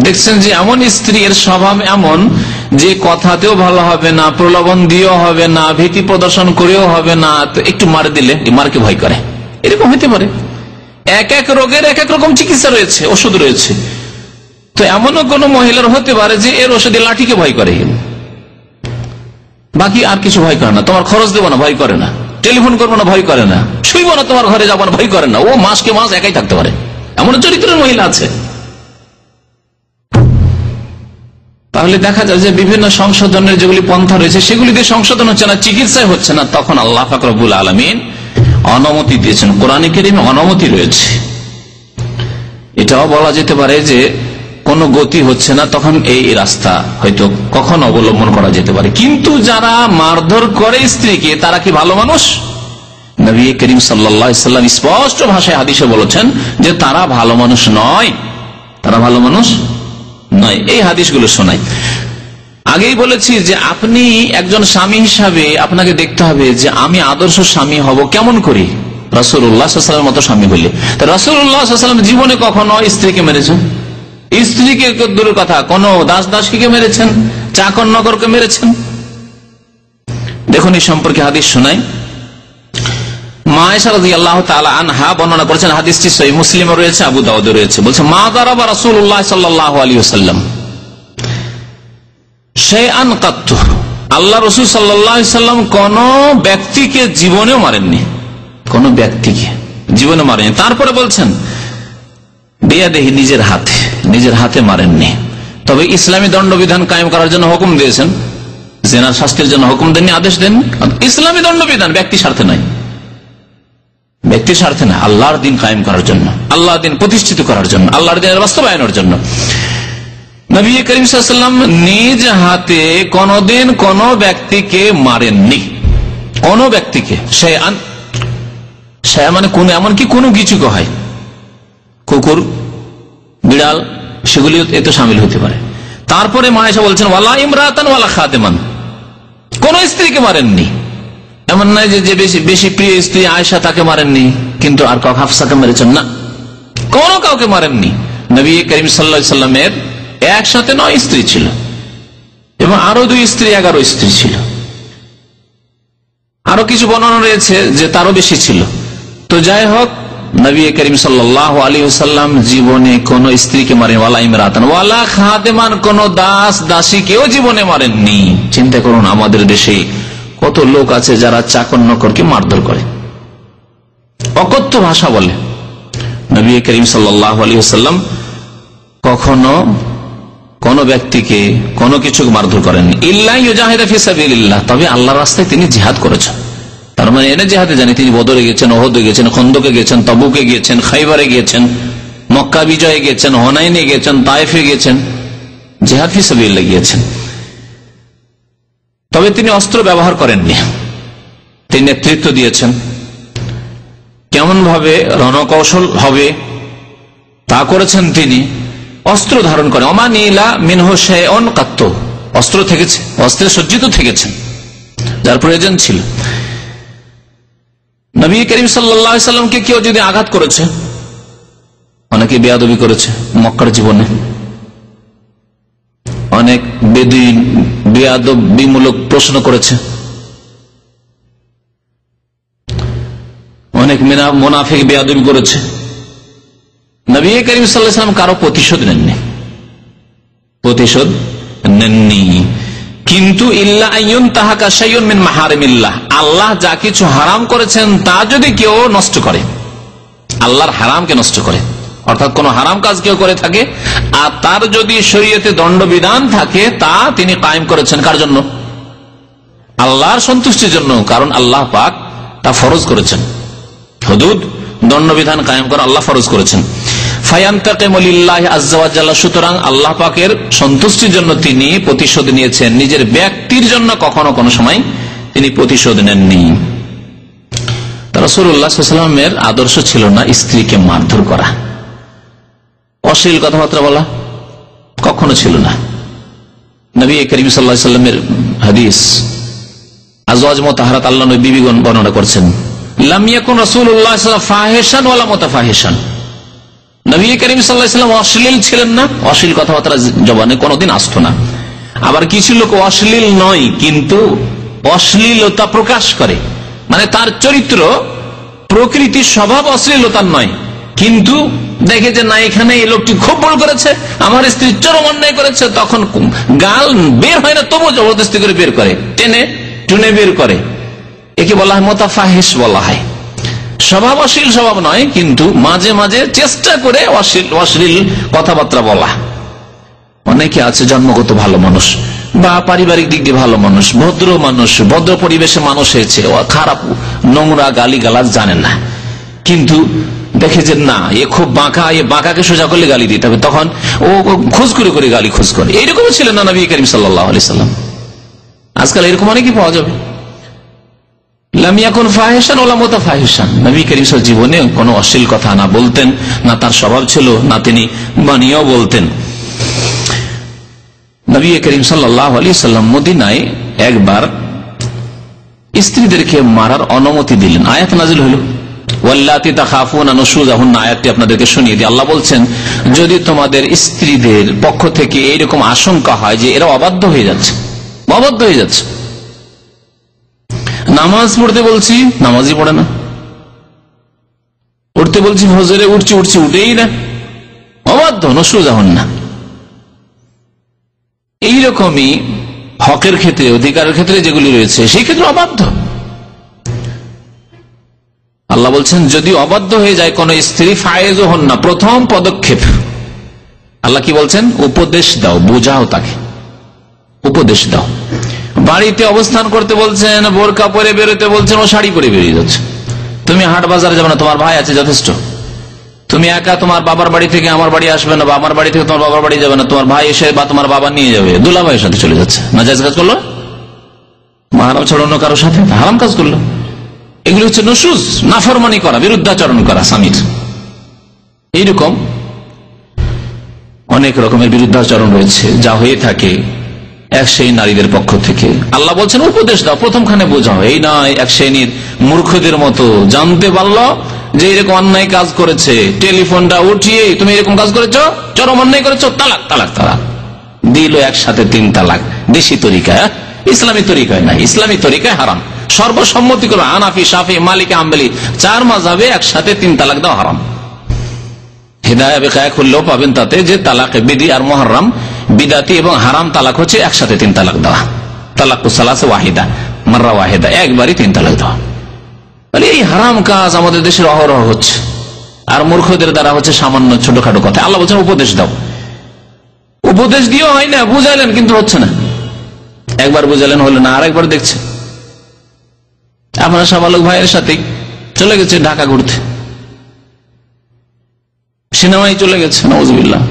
দেখছেন যে এমন স্ত্রীর স্বভাব এমন যে কথাতেও ভালো হবে না, প্রলোভন দিয়েও হবে না, ভীতি প্রদর্শন করেও হবে না, তো একটু মার দিলে মারকে ভয় করে, এরকম হতে পারে। এক এক রোগের এক এক রকম চিকিৎসা রয়েছে, ওষুধ রয়েছে। তো এমনও কোন মহিলার হতে পারে যে এর ওষুধে লাঠিকে ভয় করে, বাকি আর কিছু ভয় করে না। তোমার খরচ দেবো না, ভয় করে না। টেলিফোন করবো না, ভয় করে না। শুইবো না, তোমার ঘরে যাবো না, ভয় করে না। ও মাসকে মাস একাই থাকতে পারে, এমন চরিত্রের মহিলা আছে। তাহলে দেখা যায় যে বিভিন্ন সংশোধনের যেগুলি পন্থা রয়েছে সেগুলিতে সংশোধন হচ্ছে না, চিকিৎসায় হচ্ছে না, তখন আল্লাহ পাক রব্বুল আলামিন অনুমতি দিয়েছেন। কোরআনে কারীমে অনুমতি রয়েছে। এটাও বলা যেতে পারে যে কোন গতি হচ্ছে না, তখন এই রাস্তা হয়তো কখন অবলম্বন করা যেতে পারে। কিন্তু যারা মারধর করে স্ত্রীকে, তারা কি ভালো মানুষ? নবী করিম সাল্লাল্লাহু আলাইহি ওয়াসাল্লাম স্পষ্ট ভাষায় হাদিসে বলেছেন যে তারা ভালো মানুষ নয়, তারা ভালো মানুষ নয়। এই হাদিসগুলো শোনাই। আগেই বলেছি যে আপনি একজন স্বামী হিসাবে আপনাকে দেখতে হবে যে আমি আদর্শ স্বামী হব কেমন করি, রাসূলুল্লাহ সাল্লাল্লাহু আলাইহি ওয়াসাল্লামের মতো স্বামী হইলে। রাসূলুল্লাহ সাল্লাল্লাহু আলাইহি ওয়াসাল্লাম জীবনে কখনো স্ত্রীকে মেরেছেন? স্ত্রীকে দূরের কথা, কোন দাস দাসীকে মেরেছেন? চাকর নগরকে মেরেছেন? দেখুন এই সম্পর্কে হাদিস শোনাই। মা আয়েশা রাদিয়াল্লাহু তাআলা আনহা বর্ণনা করেছেন, হাদিসটি সহিহ মুসলিমে রয়েছে, আবু দাউদে রয়েছে। বলছে, মা দারাবা রাসূলুল্লাহ সাল্লাল্লাহু আলাইহি ওয়াসাল্লাম শাইআন কাত্তু, আল্লাহ রাসূল সাল্লাল্লাহু আলাইহি ওয়াসাল্লাম কোন ব্যক্তিকে জীবনেও মারেননি, কোন ব্যক্তিকে জীবনে মারেননি। তারপরে বলছেন বিয়াদিহি, নিজের হাতে মারেননি। তবে ইসলামী দণ্ডবিধান কায়েম করার জন্য হুকুম দিয়েছেন, জিনার শাস্তির জন্য হুকুম দেননি, আদেশ দেন। ইসলামী দণ্ডবিধান ব্যক্তি স্বার্থে নাই, ব্যক্তির স্বার্থে না, আল্লাহর দিন কায়েম করার জন্য, আল্লাহর দিন প্রতিষ্ঠিত করার জন্য, আল্লাহর দিনের বাস্তবায়নের জন্য। নবী করিম সাল্লাল্লাহু আলাইহি ওয়াসাল্লাম নিজ হাতে কোনদিন কোন ব্যক্তিকে মারেননি, কোন ব্যক্তিকে। শাইআন, শাইআ মানে কোন, এমনকি কোনো কিছুকে হয়, কুকুর, বিড়াল, সেগুলি এতে শামিল হতে পারে। তারপরে মা আয়েশা বলছেন, ওয়ালা ইমরাতান ওয়ালা খাদেমান, কোন স্ত্রীকে মারেননি। এমন নয় যে বেশি প্রিয় স্ত্রী আয়েশা তাকে মারেননি, কিন্তু আর কাউকে, হাফসাকে মেরেছেন না, কোন কাউকে মারেননি। নবী করিম সাল্লাল্লাহু আলাইহি ওয়াসাল্লামের একসাথে 9 স্ত্রী ছিল এবং আরো 2 স্ত্রী, 11 স্ত্রী ছিল। আরো কিছু বর্ণনা রয়েছে যে তারও বেশি ছিল। তো যাই হোক, নবী করিম সাল্লাল্লাহু আলাইহি ওয়াসাল্লাম জীবনে কোন স্ত্রীকে মারেন, ওয়ালা ইমরাতান ওয়ালা খাদেমান, কোন দাস দাসীকেও জীবনে মারেননি। চিন্তা করুন, আমাদের দেশে কত লোক আছে যারা চাকর নকরকে মারধর করে, অকথ্য ভাষা বলে। নবী করিম সাল্লাল্লাহু আলাইহি ওয়াসাল্লাম কখনো কোন ব্যক্তিকে কোনো কিছুকে মারধর করেননি, ইল্লা ইউজাহিদা ফি সাবিলিল্লাহ, তবে আল্লাহর রাস্তায় তিনি জিহাদ করেছেন। তার মানে এনে জিহাদে জানি, তিনি বদরে গেছেন, ওহদে গেছেন, খন্দকে গেছেন, তাবুকে গিয়েছেন, খাইবারে গিয়েছেন, মক্কা বিজয়ে গেছেন, হুনাইনে গেছেন, তায়েফে গেছেন, জিহাদ ফি সাবিলিল্লাহ গিয়েছেন। তবে তিনি অস্ত্র ব্যবহার করেননি, তিনি নেতৃত্ব দিয়েছেন। কেমন ভাবে রণকৌশল হবে তা করেছেন তিনি। অস্ত্র ধারণ করে, অমানিলা মিনহু শাইউন কাত্তু, অস্ত্র থেকেছে, অস্ত্রে সজ্জিত থেকেছেন যার প্রয়োজন ছিল। নবী করিম সাল্লাল্লাহু আলাইহি ওয়াসাল্লামকে কেউ যদি আঘাত করেছে, অনেকে বেয়াদবি করেছে মক্কার জীবনে, অনেক বেদুইন বেয়াদবিমূলক প্রশ্ন করেছে, অনেক মুনাফিক বেয়াদবি করেছে। নবী করিম সাল্লাল্লাহু আলাইহি ওয়াসাল্লাম কারো প্রতিশোধ নেননি, কিন্তু ইল্লা আইয়ুন তাহাকা শাইউন মিন মাহারিমিল্লাহ, আল্লাহ যা কিছু হারাম করেছেন তা যদি কেউ নষ্ট করে, আল্লাহর হারামকে নষ্ট করে, অর্থাৎ কোন হারাম কাজ কেউ করে থাকে আর তার যদি শরীয়তে দণ্ডবিধান থাকে, তা তিনি কায়েম করেছেন কার জন্য? আল্লাহর সন্তুষ্টির জন্য। কারণ আল্লাহ পাক তা ফরজ করেছেন, হুদুদ দণ্ডবিধান কায়েম করা আল্লাহ ফরজ করেছেন। ফায়ান্তাকিমু লিল্লাহি আযজা ওয়া জাল্লা, সুতরাং আল্লাহ পাকের সন্তুষ্টির জন্য তিনি প্রতিশোধ নিয়েছেন, নিজের ব্যক্তির জন্য কখনো কোনো সময় তিনি প্রতিশোধ নেননি। রাসূলুল্লাহ সাল্লাল্লাহু আলাইহি ওয়াসাল্লামের আদর্শ ছিল না স্ত্রীকে মারধর করা, অশ্লীল কথাবার্তা বলা, কখনো ছিল না। নবী করিম সাল্লাল্লাহু আলাইহি ওয়াসাল্লামের হাদিস, আজওয়াজ মুতাহহারাত আল্লাহ নবী বিবিগণ বর্ণনা করছেন, লাম ইয়াকুন রাসূলুল্লাহ সাল্লাল্লাহু আলাইহি ওয়াসাল্লাম ফাহিশান ওয়ালা মুতাফাহিশান, নবী করিম সাল্লাল্লাহু আলাইহি ওয়াসাল্লাম অশ্লীল ছিলেন না, অশ্লীল কথাবার্তা জবানে কোনোদিন আসতো না। আবার কিছু লোক অশ্লীল নয় কিন্তু অশ্লীলতা প্রকাশ করে, মানে তার চরিত্র প্রকৃতির স্বভাব অশ্লীলতার নয়, কিন্তু দেখে যে না, এখানে এই লোকটি খুব ভুল করেছে, আমার স্ত্রী চরম অন্যায় করেছে, তখন গাল বের হয় না, তবু জবরদস্তি করে বের করে, টেনে টুনে বের করে, একে বলা হয় মুতাফাহিশ বলা হয়। স্বভাব অশ্লীল স্বভাব নয়, কিন্তু মাঝে মাঝে চেষ্টা করে অশ্লীল কথাবার্তা বলা। অনেকে আছে জন্মগত ভালো মানুষ বা পারিবারিক দিক দিয়ে ভালো মানুষ, ভদ্র মানুষ, ভদ্র পরিবেশে মানুষ হয়েছে, খারাপ নোংরা গালি গালাজ জানেন না, কিন্তু দেখে যে না এ খুব বাঁকা, এ বাঁকাকে সোজা করলে গালি দিতে হবে, তখন ও খোঁজ করে করে গালি খোঁজ করে। এইরকম ছিলেন না নবী করিম সাল্লাল্লাহু আলাইহি ওয়াসাল্লাম। আজকাল এরকম অনেকই পাওয়া যাবে। লাম ইয়াকুন ফাহিশান ওয়ালা মুতাফাহিশান, নবী করিম সাল্লাল্লাহু আলাইহি ওয়াসাল্লাম জীবনে কোনো অশ্লীল কথা না বলতেন, না তার স্বভাব ছিল, না তিনি বানিয়েও বলতেন। নবী করিম সাল্লাল্লাহু আলাইহি ওয়াসাল্লাম মদিনায় একবার স্ত্রীদেরকে মারার অনুমতি দিলেন, আয়াত নাযিল হলো, ওয়াল্লাতী তাখাফুনা নুশুযাহুন্না, আয়াতটি আপনাদেরকে শুনিয়ে দিই। আল্লাহ বলছেন, যদি তোমাদের স্ত্রীদের পক্ষ থেকে এইরকম আশঙ্কা হয় যে এরা অবাধ্য হয়ে যাচ্ছে, নামাজ পড়তে বলছি নামাজই পড়ে না, উঠতে বলছি ফজরে, উঠছি উঠেই না, অবাধ্য, নসরুজাহন না। এইরকমই হকের ক্ষেত্রে, অধিকারের ক্ষেত্রে যেগুলি রয়েছে সেই ক্ষেত্রে অবাধ্য। আল্লাহ বলছেন যদি অবাধ্য হয়ে যায় কোন স্ত্রী, ফায়েজও হন না, প্রথম পদক্ষেপ আল্লাহ কি বলছেন? উপদেশ দাও, বোঝাও, তাকে উপদেশ দাও। বাড়িতে অবস্থান করতে বলছেন, বোরকা পরে বেরোতে বলছেন, ও শাড়ি পরে বেরিয়ে যাচ্ছে। তুমি হাট বাজারে যাবে না, তোমার ভাই আছে যথেষ্ট। তুমি একা তোমার বাবার বাড়ি থেকে আমার বাড়ি আসবে না, বা আমার বাড়ি থেকে তোমার বাবার বাড়ি যাবে না, তোমার ভাই এসে বা তোমার বাবা নিয়ে যাবে, দুলা ভাইয়ের সাথে চলে যাচ্ছে। নাজায়েজ কাজ করলো, মাহারাম ছাড়া অন্য কারোর সাথে হারাম কাজ করলো। এগুলি হচ্ছে নুশুজ, নাফরমানি করা, বিরুদ্ধাচরণ করা স্বামীর। এইরকম অনেক রকমের বিরুদ্ধাচরণ রয়েছে যা হয়ে থাকে এক শ্রেণীর নারীদের পক্ষ থেকে। আল্লাহ বলছেন উপদেশ দাও, প্রথমখানে বোঝাও। এই নয় এক শ্রেণীর মূর্খদের মতো জানতে পারলো যে এরকম অন্যায় কাজ করেছে, টেলিফোনটা উঠিয়ে তুমি এরকম কাজ করেছো, চরম অন্যায় করেছো, তালাক তালাক তালাক দিল, একসাথে 3 তালাক। দেশি তরিকায়, ইসলামী তরিকায় না, ইসলামী তরিকায় হারাম। সর্বসম্মতি করবে হানাফি, শাফি, মালিকি, হাম্বলি 4 মাযহাবে একসাথে 3 তালাক দেওয়া হারাম। হিদায়াত বেকায়া খুললেও পাবেন তাতে যে তালাকে বিদি আর মুহাররম, বিদাতি এবং হারাম তালাক হচ্ছে একসাথে 3 তালাক দেওয়া। তালাক সালাসা ওয়াহিদা, মাররা ওয়াহিদা, একবারই 3 তালাক দেওয়া। এই হারাম কাজ আমাদের দেশের অহরহ হচ্ছে, আর মূর্খদের দ্বারা হচ্ছে সামান্য ছোটখাটো কথা। আল্লাহ বলছেন উপদেশ দাও। উপদেশ দিয়েও হয় না, বুঝাইলেন কিন্তু হচ্ছে না। একবার বুঝালেন হলো না, আরেকবার দেখছে। আপনার সাবালক ভাইয়ের সাথে চলে গেছে ঢাকা ঘুরতে, সিনেমায় চলে গেছে, নাউযুবিল্লাহ।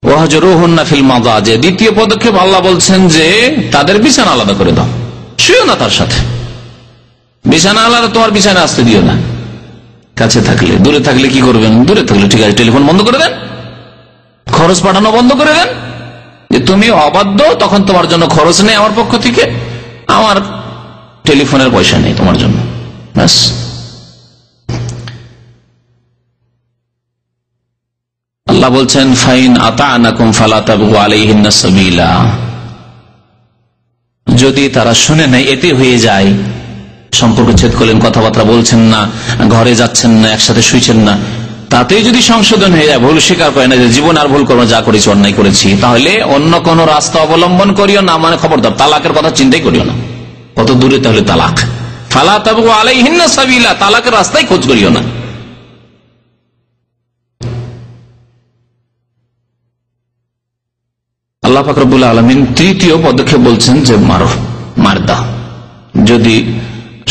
ওয়াহজুরুহুন্না ফিল মাযাজি, দ্বিতীয় পদক্ষেপ আল্লাহ বলছেন যে তাদের বিছানা আলাদা করে দাও, শুয়ো না তার সাথে। বিছানা আলাদা, তোমার বিছানা আসতে দিও না। কাছে থাকলে, দূরে থাকলে কি করবেন? দূরে থাকলে ঠিক আছে, টেলিফোন বন্ধ করে দেন, খরচ পাঠানো বন্ধ করে দেন। যে তুমি অবাধ্য, তখন তোমার জন্য খরচ নেই আমার পক্ষ থেকে, আমার টেলিফোনের পয়সা নেই তোমার জন্য, ব্যাস। আল্লাহ বলছেন ফাইন আতা'নাকুম ফালা তাবগু আলাইহিন্না সাবিলা, যদি তারা শুনে নেয়, এতে হয়ে যায় সম্পর্ক ছেদ করলেন, কথাবার্তা বলছেন না, ঘরে যাচ্ছেন না, একসাথে শুইছেন না, তাতেই যদি সংশোধন হয়ে যায়, ভুল স্বীকার করে না যে জীবন আর ভুল করবো, যা করেছি অন্যায় করেছি, তাহলে অন্য কোন রাস্তা অবলম্বন করিও না, মানে খবরদার তালাকের কথা চিন্তাই করিও না। কত দূরে তাহলে তালাক। ফালা তাবগু আলাইহিন্না সাবিলা, তালাকের রাস্তায় খোঁজ করিও না। আল্লাহ পাক রব্বুল আলামিন তৃতীয় পদক্ষেপ বলছেন যে মার দাও। যদি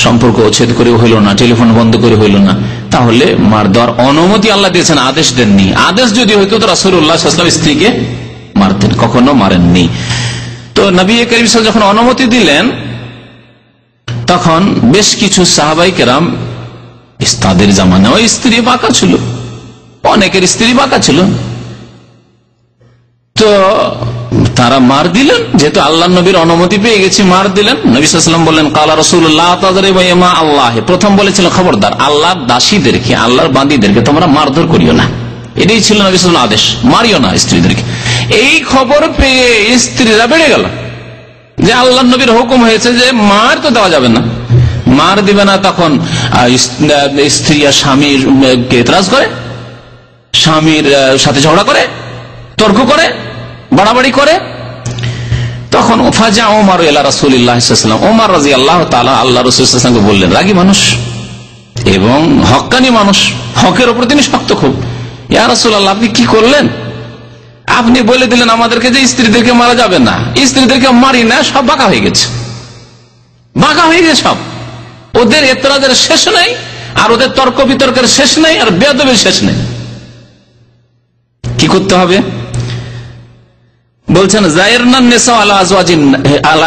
সম্পর্ক ছেদ করে হইল না, টেলিফোন বন্ধ করে হইল না, তাহলে মার দেওয়ার অনুমতি আল্লাহ দিয়েছেন, আদেশ দেননি। আদেশ যদি হইতো তো রাসূলুল্লাহ সাল্লাল্লাহু আলাইহি ওয়াসাল্লাম স্ত্রীকে মারতেন, কখনো মারেননি। তো নবী করিম সাল্লাল্লাহু আলাইহি ওয়াসাল্লাম যখন অনুমতি দিলেন, তখন বেশ কিছু সাহাবাই কেরাম, তাদের জামানায় স্ত্রী বাঁকা ছিল, অনেকের স্ত্রী বাঁকা ছিল, তো তারা মার দিলেন। যেহেতু আল্লাহ নবীর অনুমতি পেয়ে গেছি, মার দিলেন। নবী সাল্লাল্লাহু আলাইহি ওয়াসাল্লাম বললেন কালা রাসূলুল্লাহ তাযরিবু ইমা আল্লাহ, প্রথম বলেছিল খবরদার আল্লাহর দাসীদেরকে, আল্লাহর বান্দীদেরকে তোমরা মারধর করিও না। এটাই ছিল নবী সাল্লাল্লাহু আলাইহি ওয়াসাল্লাম আদেশ, মারিও না স্ত্রীদেরকে। এই খবর পেয়ে স্ত্রীরা বেড়ে গেল যে আল্লাহ নবীর হুকুম হয়েছে যে মার তো দেওয়া যাবে না, মার দিবে না। তখন স্ত্রী আর স্বামীকে এতরাজ করে, স্বামীর সাথে ঝগড়া করে, তর্ক করে, বাড়াবাড়ি করে। তখন ফাজা ওমর ইলা রাসূলিল্লাহ সাল্লাল্লাহু আলাইহি ওয়াসাল্লাম, ওমর রাদিয়াল্লাহু তাআলা আল্লাহ রাসূল সাল্লাল্লাহু আলাইহি ওয়াসাল্লামকে বললেন, রাগী মানুষ এবং হক্কানি মানুষ, হকের উপর তিনি শক্ত খুব। ইয়া রাসূলুল্লাহ, আপনি কি করলেন? আপনি বলে দিলেন আমাদেরকে যে স্ত্রীদেরকে মারা যাবে না, স্ত্রীদেরকে মারি না, সব বাঁকা হয়ে গেছে, বাঁকা হয়ে গেছে সব। ওদের এতরাজের শেষ নেই, আর ওদের তর্ক বিতর্কের শেষ নেই, আর বেয়াদবির শেষ নেই। কি করতে হবে? বলছেন জায়রনা নিসা আলা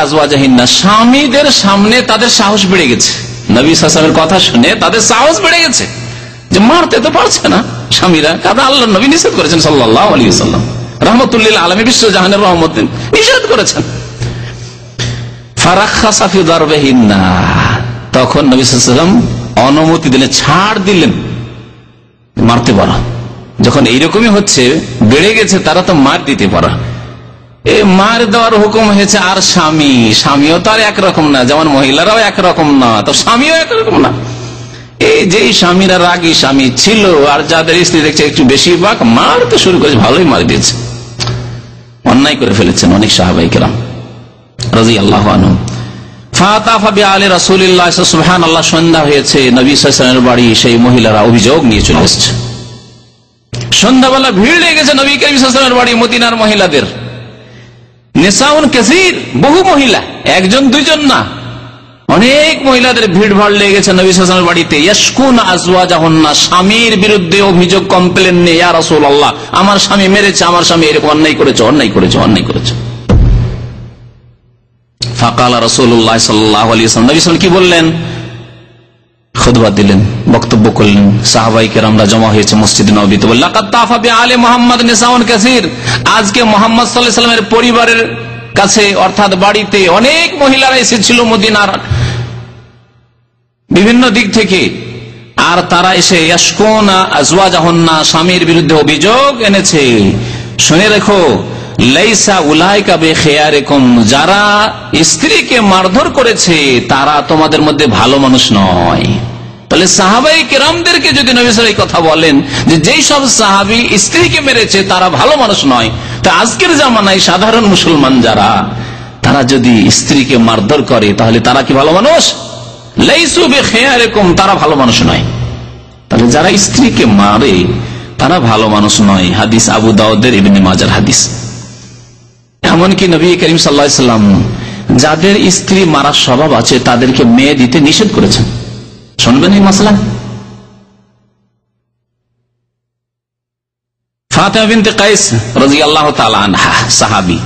আজওয়াজিহিন্না, স্বামীদের সামনে তাদের সাহস বেড়ে গেছে। নবী সাল্লাল্লাহু আলাইহি ওয়াসাল্লামের কথা শুনে তাদের সাহস বেড়ে গেছে যে মারতে তো পারছে না স্বামীরা, কারণ আল্লাহর নবী নিষেধ করেছেন সাল্লাল্লাহু আলাইহি ওয়াসাল্লাম, রাহমাতুল লিল আলামিন, বিশ্বজাহানের রহমত, নিষেধ করেছেন। ফারাখাসা ফি দারবিহিন্না, তখন নবী সাল্লাল্লাহু আলাইহি ওয়াসাল্লাম অনুমতি দিলেন, ছাড় দিলেন, মারতে পারো। যখন এইরকমই হচ্ছে, বেড়ে গেছে, তারা তো মার দিতে পারো। মার দেওয়ার হুকুম হয়েছে। আর স্বামীও তো আর একরকম না, যেমন মহিলারাও একরকম না, তো স্বামীও একরকম না। এই যে স্বামীরা রাগী স্বামী ছিল আর যাদের স্ত্রী দেখছে একটু বেশিরভাগ মারতে শুরু করেছে, ভালোই মার দিয়েছে, অন্যায় করে ফেলেছেন অনেক সাহাবায়ে কেরাম রাদিয়াল্লাহু আনহুম। সুবহানাল্লাহ, সন্ধ্যা হয়েছে, নবী সাল্লাল্লাহু আলাইহি ওয়াসাল্লামের বাড়ি সেই মহিলারা অভিযোগ নিয়ে চলে এসেছে। সন্ধ্যাবেলা ভিড় লেগে গেছে নবী করিম সাল্লাল্লাহু আলাইহি ওয়াসাল্লামের বাড়ি মদিনার মহিলাদের। নিসাউন কাসীর, বহু মহিলা, একজন দুইজন না, অনেক মহিলাদের ভিড় ভাড় লেগে গেছে নবী সাল্লাল্লাহু আলাইহি ওয়াসাল্লামের বাড়িতে। ইয়াশকুনা আজওয়াজাহুন্না, স্বামীর বিরুদ্ধে অভিযোগ, কমপ্লেন নিয়ে, ইয়া রাসূলুল্লাহ আমার স্বামী মেরেছে, আমার স্বামী এরকম অন্যায় করেছে, অন্যায় করেছে, অন্যায় করেছে। ফাকালা রাসূলুল্লাহ সাল্লাল্লাহু আলাইহি ওয়াসাল্লাম, নবী সাল্লাল্লাহু আলাইহি ওয়াসাল্লাম কি বললেন? খুতবা দিলেন, বক্তব্য করলেন। সাহাবায়ে কেরামরা জমা হয়েছে মসজিদে নববীতে। লাকাদ তাফা বিআলি মুহাম্মদ নিসাউন কাসীর, আজকে মুহাম্মদ সাল্লাল্লাহু আলাইহি ওয়াসাল্লামের পরিবারের কাছে অর্থাৎ বাড়িতে অনেক মহিলারা এসেছিল মদিনার বিভিন্ন দিক থেকে, আর তারা এসে ইয়াশকুনা আজওয়াজাহুন্না, স্বামীর বিরুদ্ধে অভিযোগ এনেছে। শুনে রেখো, লাইসা উলাইকা বিখিয়ারিকুম, যারা স্ত্রীকে মারধর করেছে তারা তোমাদের মধ্যে ভালো মানুষ নয়। তাহলে সাহাবায়ে কেরামদেরকে যদি নবী সাল্লাল্লাহু আলাইহি কথা বলেন যে যেই সব সাহাবী স্ত্রীকে মেরেছে তারা ভালো মানুষ নয়, তা আজকের জামানায় সাধারণ মুসলমান যারা, তারা যদি স্ত্রীকে মারধর করে তাহলে তারা কি ভালো মানুষ? লাইসু বিখিয়ারিকুম, তারা ভালো মানুষ নয়। তাহলে যারা স্ত্রীকে মারে তারা ভালো মানুষ নয়। হাদিস আবু দাউদের, ইবনে মাজার হাদিস। এমনকি নবী করিম সাল্লাল্লাহু আলাইহি ওয়াসাল্লাম যাদের স্ত্রী মারার স্বভাব আছে তাদেরকে মেয়ে দিতে নিষেধ করেছেন। শুনবেন এই মাসলা। ফাতিমা বিনতে কাইস রাদিয়াল্লাহু তাআলা আনহা, সাহাবী,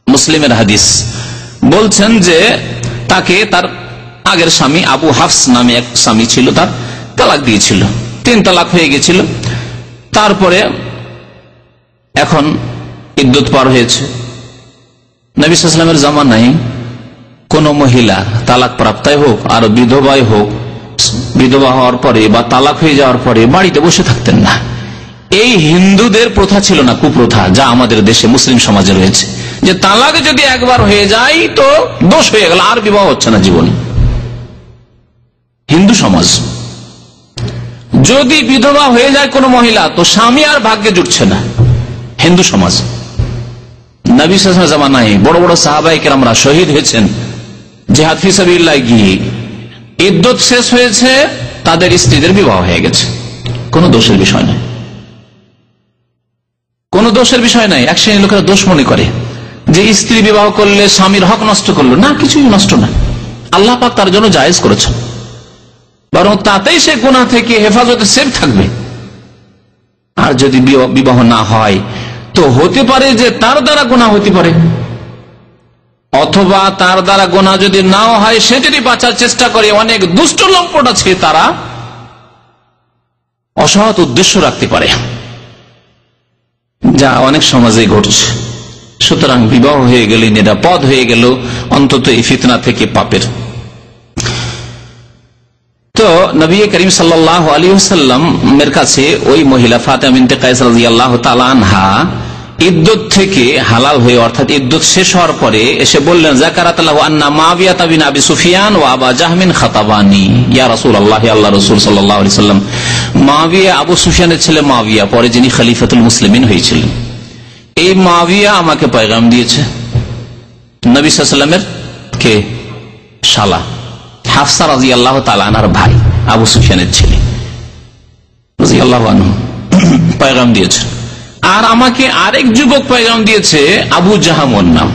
মুসলিমের হাদিস, বলছেন যে তাকে তার আগের স্বামী আবু হাফস নামে এক স্বামী ছিল, তার তালাক দিয়েছিল, 3 তালাক হয়ে গেছিল। তারপরে এখন ইদ্যত পার হয়েছে। নবী সাল্লাল্লাহু আলাইহি ওয়াসাল্লামের জামানায় কোন মহিলা তালাক প্রাপ্তায় হোক আর বিধবাই হোক, বিধবা হওয়ার পরে বা তালাক হয়ে যাওয়ার পরে বাড়িতে বসে থাকতেন না। এই হিন্দুদের প্রথা ছিল না, কুপ্রথা, যা আমাদের দেশে মুসলিম সমাজে রয়েছে, যে তালাক যদি একবার হয়ে যায় তো দোষ হয়ে গেল, আর বিবাহ হচ্ছে না জীবনে। হিন্দু সমাজ, যদি বিধবা হয়ে যায় কোন মহিলা তো স্বামী আর ভাগ্যে জুটছে না, হিন্দু সমাজ। নবী সাল্লাল্লাহু আলাইহি ওয়াসাল্লাম জামানায় বড় বড় সাহাবায়ে কেরামরা শহীদ হয়েছেন জিহাদ ফি সাবিলিল্লাহ গিয়ে, ইদ্যত শেষ হয়েছে, তাদের স্ত্রীদের বিবাহ হয়ে গেছে। কোনো দোষের বিষয় নয়, কোনো দোষের বিষয় নাই। এক শ্রেণীর লোকেরা দোষ মনে করে যে স্ত্রী বিবাহ করলে স্বামীর হক নষ্ট করলো, না, কিছুই নষ্ট না, আল্লাহ পাক তার জন্য জায়েজ করেছেন, বরং তাতেই সে গুনাহ থেকে হেফাজতে সেফ থাকবে। আর যদি বিবাহ না হয় তো হতে পারে যে তার দ্বারা গুনাহ হতে পারে, অথবা তার দ্বারা গুনাহ যদি নাও হয়, সে যদি বাঁচার চেষ্টা করে, অনেক দুষ্ট লম্পট আছে তারা অসৎ উদ্দেশ্য রাখতে পারে, যা অনেক সমাজে ঘটছে। সুতরাং বিবাহ হয়ে গেলে নিরাপদ হয়ে গেল অন্তত এই ফিতনা থেকে, পাপের। তো নবী করিম সাল্লাল্লাহু আলাইহি ওয়াসাল্লামের কাছে ওই মহিলা ফাতিমা বিনতে কাইস রাদিয়াল্লাহু তাআলা আনহা ইদ্যত থেকে হালাল হয়ে, অর্থাৎ ইদ্যত শেষ হওয়ার পরে এসে বললেন, যাকারাতাল্লাহু আন্না মুআবিয়া বিন আবি সুফিয়ান ওয়া আবা জাহমিন খাতাবানি ইয়া রাসূলুল্লাহ, আল্লাহ রাসূল সাল্লাল্লাহু আলাইহি ওয়াসাল্লাম, মুআবিয়া আবু সুফিয়ানের ছেলে মুআবিয়া, পরে যিনি খলিফাতুল মুসলিমিন হয়েছিলেন, এই মুআবিয়া আমাকে পয়গাম দিয়েছে। নবী সাল্লাল্লাহু আলাইহি ওয়াসাল্লামের কে শালা হাফসা রাদিয়াল্লাহু তাআলা আনহার ভাই, আবু সুফিয়ানের ছেলে রাদিয়াল্লাহু আনহু পয়গাম দিয়েছে। আর আমাকে আরেক যুবক পয়গাম দিয়েছে, আবু জাহাম ওর নাম।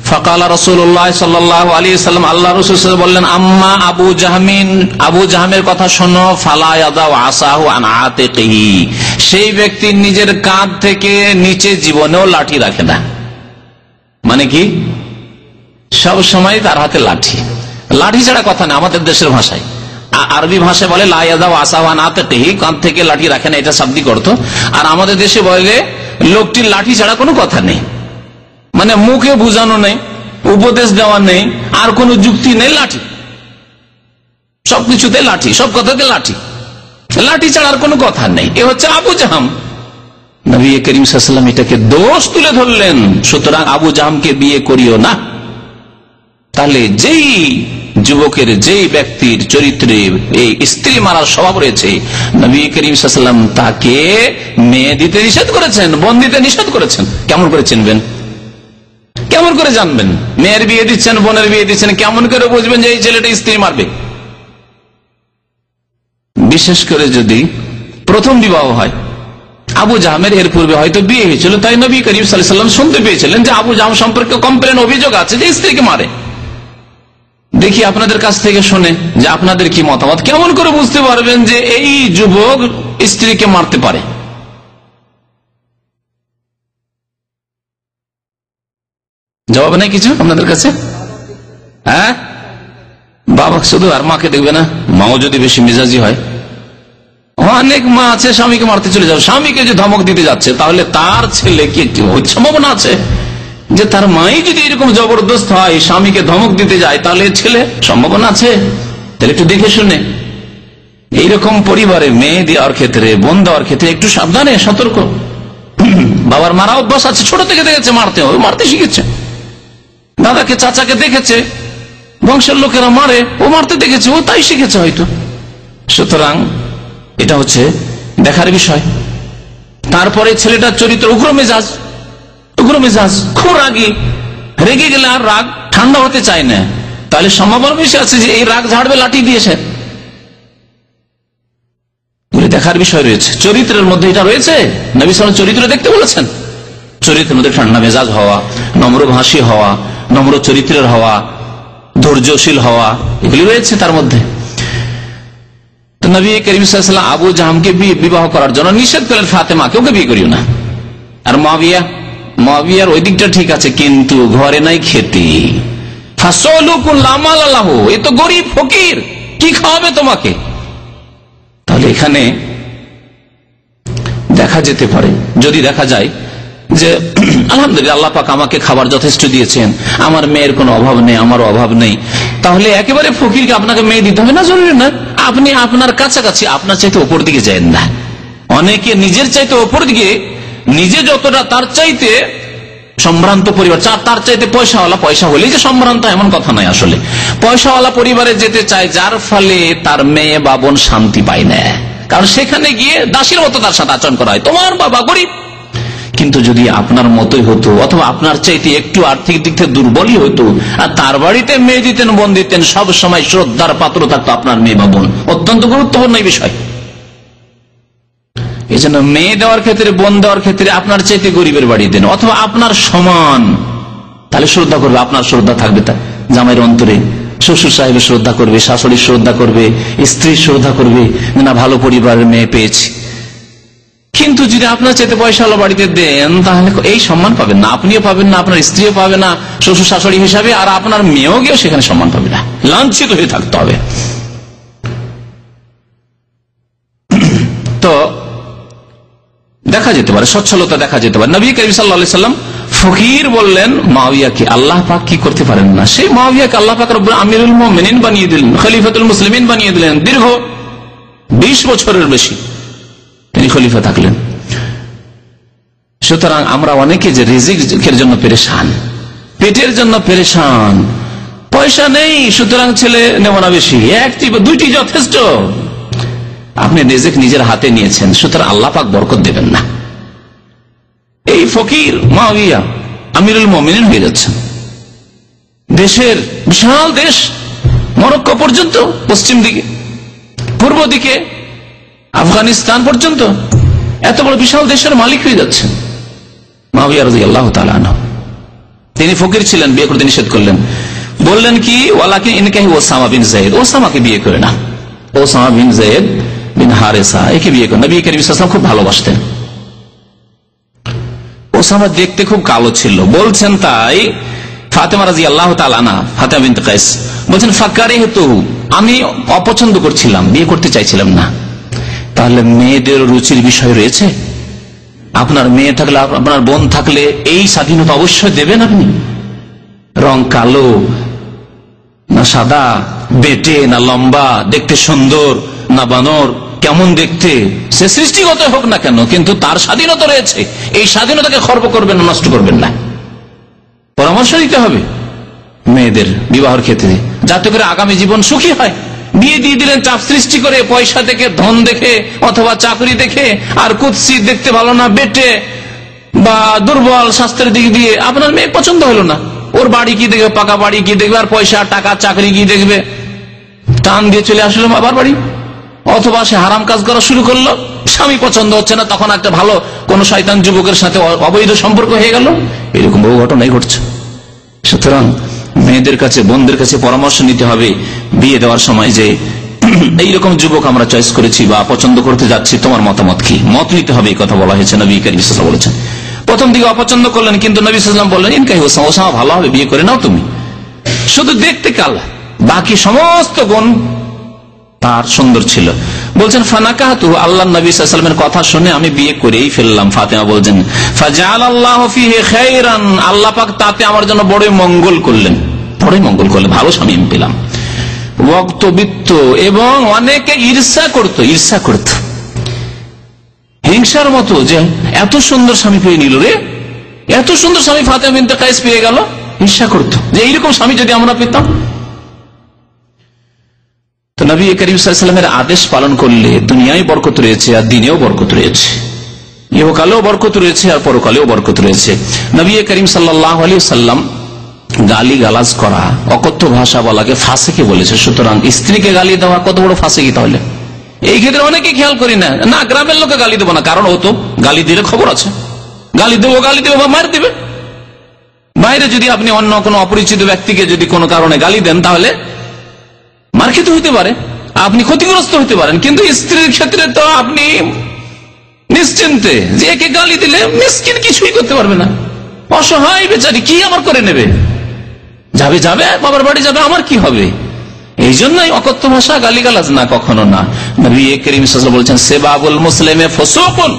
ফাকালা রাসূলুল্লাহ সাল্লাল্লাহু আলাইহি ওয়াসাল্লাম, আল্লাহ রাসূল বললেন, আম্মা আবু জাহমিন, আবু জাহমের কথা শোনো, ফালা ইয়াদাউ আসাহু আন আতিকিহি, সেই ব্যক্তি নিজের কাঁধ থেকে নিচে জীবনেও লাঠি রাখে না। মানে কি? সব সময় তার হাতে লাঠি, লাঠি ছাড়া কথা না। আমাদের দেশের ভাষায়, আরবি ভাষায় বলে লা ইয়াদাউ আসাহু আন আতিকিহি, কাঁধ থেকে লাঠি রাখে না, এটা শাব্দিক অর্থ। আর আমাদের দেশে বলে লোকটির লাঠি ছাড়া কোনো কথা নেই, মানে মুখে বুঝানো নেই, উপদেশ দেওয়া নেই, আর কোন যুক্তি নেই, লাঠি, সবকিছুতে লাঠি, সব কথাতে লাঠি, লাঠি ছাড়া আর কোনো কথা নেই। এ হচ্ছে আবু জাহাম নবী করিম সাল্লাল্লাহু আলাইহি ওয়াসাল্লাম এটাকে দোষ তুলে ধরলেন, সুতরাং আবু জাহমকে বিয়ে করিও না। তাহলে যেই যুবকের, যেই ব্যক্তির চরিত্রে এই স্ত্রী মারার স্বভাব রয়েছে, নবী করিম সাল্লাল্লাহু আলাইহি ওয়াসাল্লাম তাকে মেয়ে দিতে নিষেধ করেছেন, বোন দিতে নিষেধ করেছেন। কেমন করে চিনবেন, কেমন করে জানবেন? মেয়ের বিয়ে দিচ্ছেন, বোনের বিয়ে দিচ্ছেন, কেমন করে বুঝবেন যে এই ছেলেটা স্ত্রী মারবে? বিশেষ করে যদি প্রথম বিবাহ হয়, আবু জাহমের এর পূর্বে হয়তো বিয়ে হয়েছিল, তাই নবী করিম সাল্লাল্লাহু আলাইহি ওয়াসাল্লাম শুনতে পেয়েছিলেন যে আবু জাহম সম্পর্কে কমপ্লেন, অভিযোগ আছে যে স্ত্রীকে মারে। দেখি আপনাদের কাছ থেকে শুনে যে আপনাদের কি মতামত। কেমন করে বুঝতে পারবেন যে এই যুবক স্ত্রীকে মারতে পারে? জবাব নেই কিছু আপনাদের কাছে? হ্যাঁ, বাবা শুধু আর মাকে দেখবে না, মাও যদি বেশি মেজাজি হয়। অনেক মা আছে স্বামীকে মারতে চলে যাবে, স্বামীকে যে ধমক দিতে যাচ্ছে, তাহলে তার ছেলে কি সম্ভাবনা আছে যে তার মাই যদি এরকম জবরদস্ত হয়, স্বামীকে ধমক দিতে যায়, তাহলে ছেলে সম্ভাবনা আছে? তাহলে একটু দেখে শুনে এইরকম পরিবারে মেয়ে দেওয়ার ক্ষেত্রে, বোন দেওয়ার ক্ষেত্রে একটু সাবধানে, সতর্ক। বাবার মারা অভ্যাস আছে, ছোট থেকে দেখেছে মারতে, মারতে শিখেছে। দাদাকে, চাচাকে দেখেছে, বংশের লোকেরা মারে, ও মারতে দেখেছে, ও তাই শিখেছে হয়তো। সুতরাং এটা হচ্ছে দেখার বিষয়। তারপরে ছেলেটার চরিত্র উগ্র মেজাজ, খুব রাগী, রেগে গেলে আর রাগ ঠান্ডা হতে চায় না, তাহলে সম্ভাবনা বেশি আছে যে এই রাগ ঝাড়বে লাঠি দিয়েছে। দেখার বিষয় রয়েছে, চরিত্রের মধ্যে এটা রয়েছে। নবী সাল্লাল্লাহু আলাইহি ওয়াসাল্লাম চরিত্র দেখতে বলেছেন। চরিত্রের মধ্যে ঠান্ডা মেজাজ হওয়া, নম্রভাষী হওয়া, নম্র চরিত্রের হওয়া, ধৈর্যশীল হওয়া, এগুলি রয়েছে তার মধ্যে। তো নবী করিম সাল্লাল্লাহু আলাইহি ওয়াসাল্লাম আবু জাহমকে বিবাহ করার জন্য নিষেধ করলেন, ফাতেমাকে, ওকে বিয়ে করিও না। আর মুআবিয়ার ওই দিকটা ঠিক আছে, কিন্তু ঘরে নাই খেতে। এ তো গরিব ফকির, কি খাওয়াবে তোমাকে? তাহলে এখানে দেখা যেতে পারে, যদি দেখা যায় যে আলহামদুলিল্লাহ আল্লাহ পাক আমাকে খাবার যথেষ্ট দিয়েছেন, আমার মেয়ের কোনো অভাব নেই, আমারও অভাব নেই, তাহলে একেবারে ফকিরকে আপনাকে মেয়ে দিতে হবে না, জরুরি না। আপনি আপনার কাছাকাছি, আপনার চাইতে ওপর দিকে যান না। অনেকে নিজের চাইতে ওপর দিকে, নিজে যতটা তার চাইতে সম্ভ্রান্ত পরিবার, তার চাইতে পয়সাওয়ালা, পয়সা হলেই যে সম্ভ্রান্ত এমন কথা নয়। আসলে পয়সাওয়ালা পরিবারে যেতে চায়, যার ফলে তার মেয়ে বা বোন শান্তি পায় না, কারণ সেখানে গিয়ে দাসীর মতো তার সাথে আচরণ করা হয়। তোমার বাবা গরিব, কিন্তু যদি আপনার মতোই হতো, অথবা আপনার চাইতে একটু আর্থিক দিক থেকে দুর্বলই হতো, আর তার বাড়িতে মেয়ে দিতেন, বোন দিতেন, সব সময় শ্রদ্ধার পাত্র থাকতো আপনার মেয়ে বা বোন, অত্যন্ত গুরুত্বপূর্ণ এই বিষয়। এই জন্য মেয়ে দেওয়ার ক্ষেত্রে, বোন দেওয়ার ক্ষেত্রে আপনার চাইতে গরিবের বাড়ি দেন, অথবা আপনার সমান, তাহলে শ্রদ্ধা করবে, আপনার শ্রদ্ধা থাকবে তার জামাইয়ের অন্তরে। শ্বশুর সাহেবের শ্রদ্ধা করবে, শাশুড়ির শ্রদ্ধা করবে, স্ত্রীর শ্রদ্ধা করবে, না ভালো পরিবারের মেয়ে পেয়েছি। কিন্তু যদি আপনার চাইতে পয়সাওয়ালা বাড়িতে দেন, তাহলে এই সম্মান পাবেন না, আপনিও পাবেন না, আপনার স্ত্রীও পাবে না শ্বশুর শাশুড়ি হিসাবে, আর আপনার মেয়েও গিয়েও সেখানে সম্মান পাবে না, লাঞ্ছিত হয়ে থাকতে হবে। তো দেখা যেতে পারে, সচ্ছলতা দেখা যেতে পারে। নবী করিম সাল্লাল্লাহু আলাইহি ওয়াসাল্লাম ফকির বললেন মুআবিয়াকে, আল্লাহ পাক কি করতে পারেন না? সেই মুআবিয়াকে আল্লাহ পাক রব্বুল আমিরুল মুমিনিন বানিয়ে দিলেন, খলিফাতুল মুসলিমিন বানিয়ে দিলেন। দীর্ঘ 20 বছরের বেশি তিনি খলিফা থাকলেন। সুতরাং আমরা অনেকে যে রিজিকের জন্য পেরেশান, পেটের জন্য পেরেশান, পয়সা নেই, সুতরাং ছেলে নেব না বেশি, একটি বা দুইটি যথেষ্ট। আপনি রিজিক নিজের হাতে নিয়েছেন, সুতরাং আল্লাহ পাক বরকত দেবেন না। এই ফকির মুআবিয়া আমিরুল মুমিনিন হয়ে যাচ্ছেন। দেশের বিশাল দেশ, মরক্কো পর্যন্ত, পশ্চিম দিকে, পূর্ব দিকে আফগানিস্তান পর্যন্ত, এত বড় বিশাল দেশের মালিক হয়ে যাচ্ছেন মুআবিয়া রাদিয়াল্লাহু তাআলা আনহু। তিনি ফকির ছিলেন, বিয়ে করতে নিষেধ করলেন। বললেন কি, ওয়ালাকিন ইনকাহি ওসামা বিন যায়েদ, ওসামাকে বিয়ে করে না, ওসামা বিন যায়েদ বিন হারেসা, একে বিয়ে করেন। নবী করিম সাল্লাল্লাহু আলাইহি ওয়াসাল্লাম খুব ভালোবাসতেন। ওসামা দেখতে খুব কালো ছিল, বলছেন তাই ফাতেমা রাদিয়াল্লাহু তাআলা আনহা, ফাতেমা বিনতে কায়েস বলছেন, ফাকারিহতু, আমি অপছন্দ করছিলাম, বিয়ে করতে চাইছিলাম না। তাহলে মেয়েদের রুচির বিষয় রয়েছে। আপনার মেয়ে থাকলে, আপনার বোন থাকলে এই স্বাধীনতা অবশ্যই দেবেন আপনি। রং কালো না সাদা, বেটে না লম্বা, দেখতে সুন্দর না বানর, কেমন দেখতে, সে সৃষ্টিগত হোক না কেন, কিন্তু তার স্বাধীনতা রয়েছে। এই স্বাধীনতাকে খর্ব করবেন না, নষ্ট করবেন না। পরামর্শ দিতে হবে মেয়েদের বিবাহের ক্ষেত্রে, যাতে করে আগামী জীবন সুখী হয়। বিয়ে দিয়ে দিলেন চাপ সৃষ্টি করে, পয়সা দেখে, ধন দেখে, অথবা চাকরি দেখে, আর কুৎসিত, দেখতে ভালো না, বেটে বা দুর্বল স্বাস্থ্যের দিক দিয়ে আপনার মেয়ে পছন্দ হলো না। ওর বাড়ি কি দেখবে, পাকা বাড়ি কি দেখবে, আর পয়সা টাকা চাকরি কি দেখবে, টান দিয়ে চলে আসলো আবার বাড়ি। অথবা সে হারাম কাজ করা শুরু করলো, স্বামী পছন্দ হচ্ছে না, তখন একটা ভালো কোন শয়তান যুবকের সাথে অবৈধ সম্পর্ক হয়ে গেল। এরকম বহু ঘটনাই ঘটছে। সুতরাং মেয়েদের কাছে, বোনদের কাছে পরামর্শ নিতে হবে বিয়ে দেওয়ার সময়, যে এইরকম যুবক আমরা চয়েস করেছি বা পছন্দ করতে যাচ্ছি, তোমার মতামত কি? মত নিতে হবে, এই কথা বলা হয়েছে। নবী কারীম সাল্লাল্লাহু আলাইহি ওয়াসাল্লাম বলেছেন। প্রথম দিকে অপছন্দ করলেন, কিন্তু নবী সাল্লাল্লাহু আলাইহি ওয়াসাল্লাম বললেন, ইনকাহি ওসামা, ভালো হবে, বিয়ে করে নাও তুমি, শুধু দেখতে কালা, বাকি সমস্ত গুণ তার সুন্দর ছিল। বলছেন ফানাকাহতু, আল্লাহ নবী সাল্লাল্লাহু আলাইহি ওয়াসাল্লামের কথা শুনে আমি বিয়ে করেই ফেললাম। ফাতেমা বলছেন ফাজআলাল্লাহু ফীহি খায়রান, আল্লাহ পাক তাতে আমার জন্য বড়ই মঙ্গল করলেন, বড়ই মঙ্গল করলেন, ভালো স্বামী আমি পেলাম। ওয়াক্তবিত্ত, এবং অনেকে ঈর্ষা করত, হিংসার মতো, যে এত সুন্দর স্বামী পেয়ে নিল রে, এত সুন্দর স্বামী ফাতেমা বিনতে কায়েস পেয়ে গেল, ঈর্ষা করত যে এইরকম স্বামী যদি আমরা পেতাম। তো নবী করিম সাল্লাল্লাহু আলাইহি ওয়াসাল্লামের আদেশ পালন করলে দুনিয়ায় বরকত রয়েছে, আর দিনেও বরকত রয়েছে, ইহকালেও বরকত রয়েছে, আর পরকালেও বরকত রয়েছে। নবী করিম সাল্লাল্লাহু আলাইহি ওয়াসাল্লাম গালি গালাজ করা, অকথ্য ভাষা বলাকে ফাসেকি বলেছে। সুতরাং স্ত্রীকে গালি দেওয়া কত বড় ফাসেকি! তাহলে এই ক্ষেত্রে অনেকে খেয়াল করি না, না গ্রামের লোকে গালি দেবো না, কারণ ও তো গালি দিলে খবর আছে, গালি দেবো বা মার দিবে। বাইরে যদি আপনি অন্য কোনো অপরিচিত ব্যক্তিকে যদি কোনো কারণে গালি দেন, তাহলে মার খেতে হইতে পারে, আপনি ক্ষতিগ্রস্ত হতে পারেন। কিন্তু স্ত্রীর ক্ষেত্রে তো আপনি নিশ্চিন্তে, যে একে গালি দিলে মিসকিন কিছুই করতে পারবে না, অসহায় বেচারি, কি আমার করে নেবে, যাবে বাবার বাড়ি যাবে, আমার কি হবে? এই জন্যই অকথ্য ভাষা, গালিগালাজ না, কখনো না। নবী করিম সাল্লাল্লাহু আলাইহি ওয়াসাল্লাম বলছেন সেবাবুল মুসলিমে ফুসুকুন,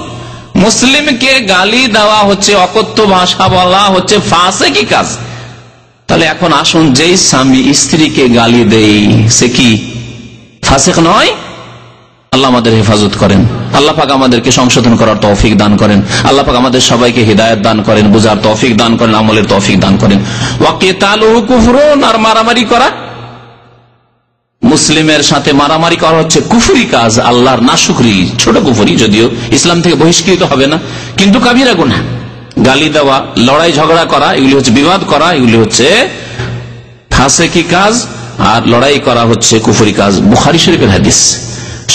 মুসলিমকে গালি দেওয়া হচ্ছে, অকথ্য ভাষা বলা হচ্ছে ফাসেকি কাজ। তাহলে এখন আসুন, যেই স্বামী স্ত্রীকে গালি দেয় সে কি ফাসেক নয়? আল্লাহ আমাদের হেফাজত করেন, আল্লাহ পাক আমাদেরকে সংশোধন করার তৌফিক দান করেন, আল্লাহ পাক আমাদের সবাইকে হিদায়াত দান করেন, বুঝার তৌফিক দান করেন, আমলের তৌফিক দান করেন। ওয়া কিতালুহু কুফরুন, আর মারামারি করা, মুসলিমের সাথে মারামারি করা হচ্ছে কুফরি কাজ, আল্লাহর নাশুকরি, ছোট কুফরি, যদিও ইসলাম থেকে বহিষ্কৃত হবে না, কিন্তু কাবিরা গুনাহ। গালি দেওয়া, লড়াই ঝগড়া করা, এগুলি হচ্ছে বিবাদ করা, এগুলি হচ্ছে ফাসেকি কাজ, আর লড়াই করা হচ্ছে কুফরি কাজ। বুখারী শরীফের হাদিস।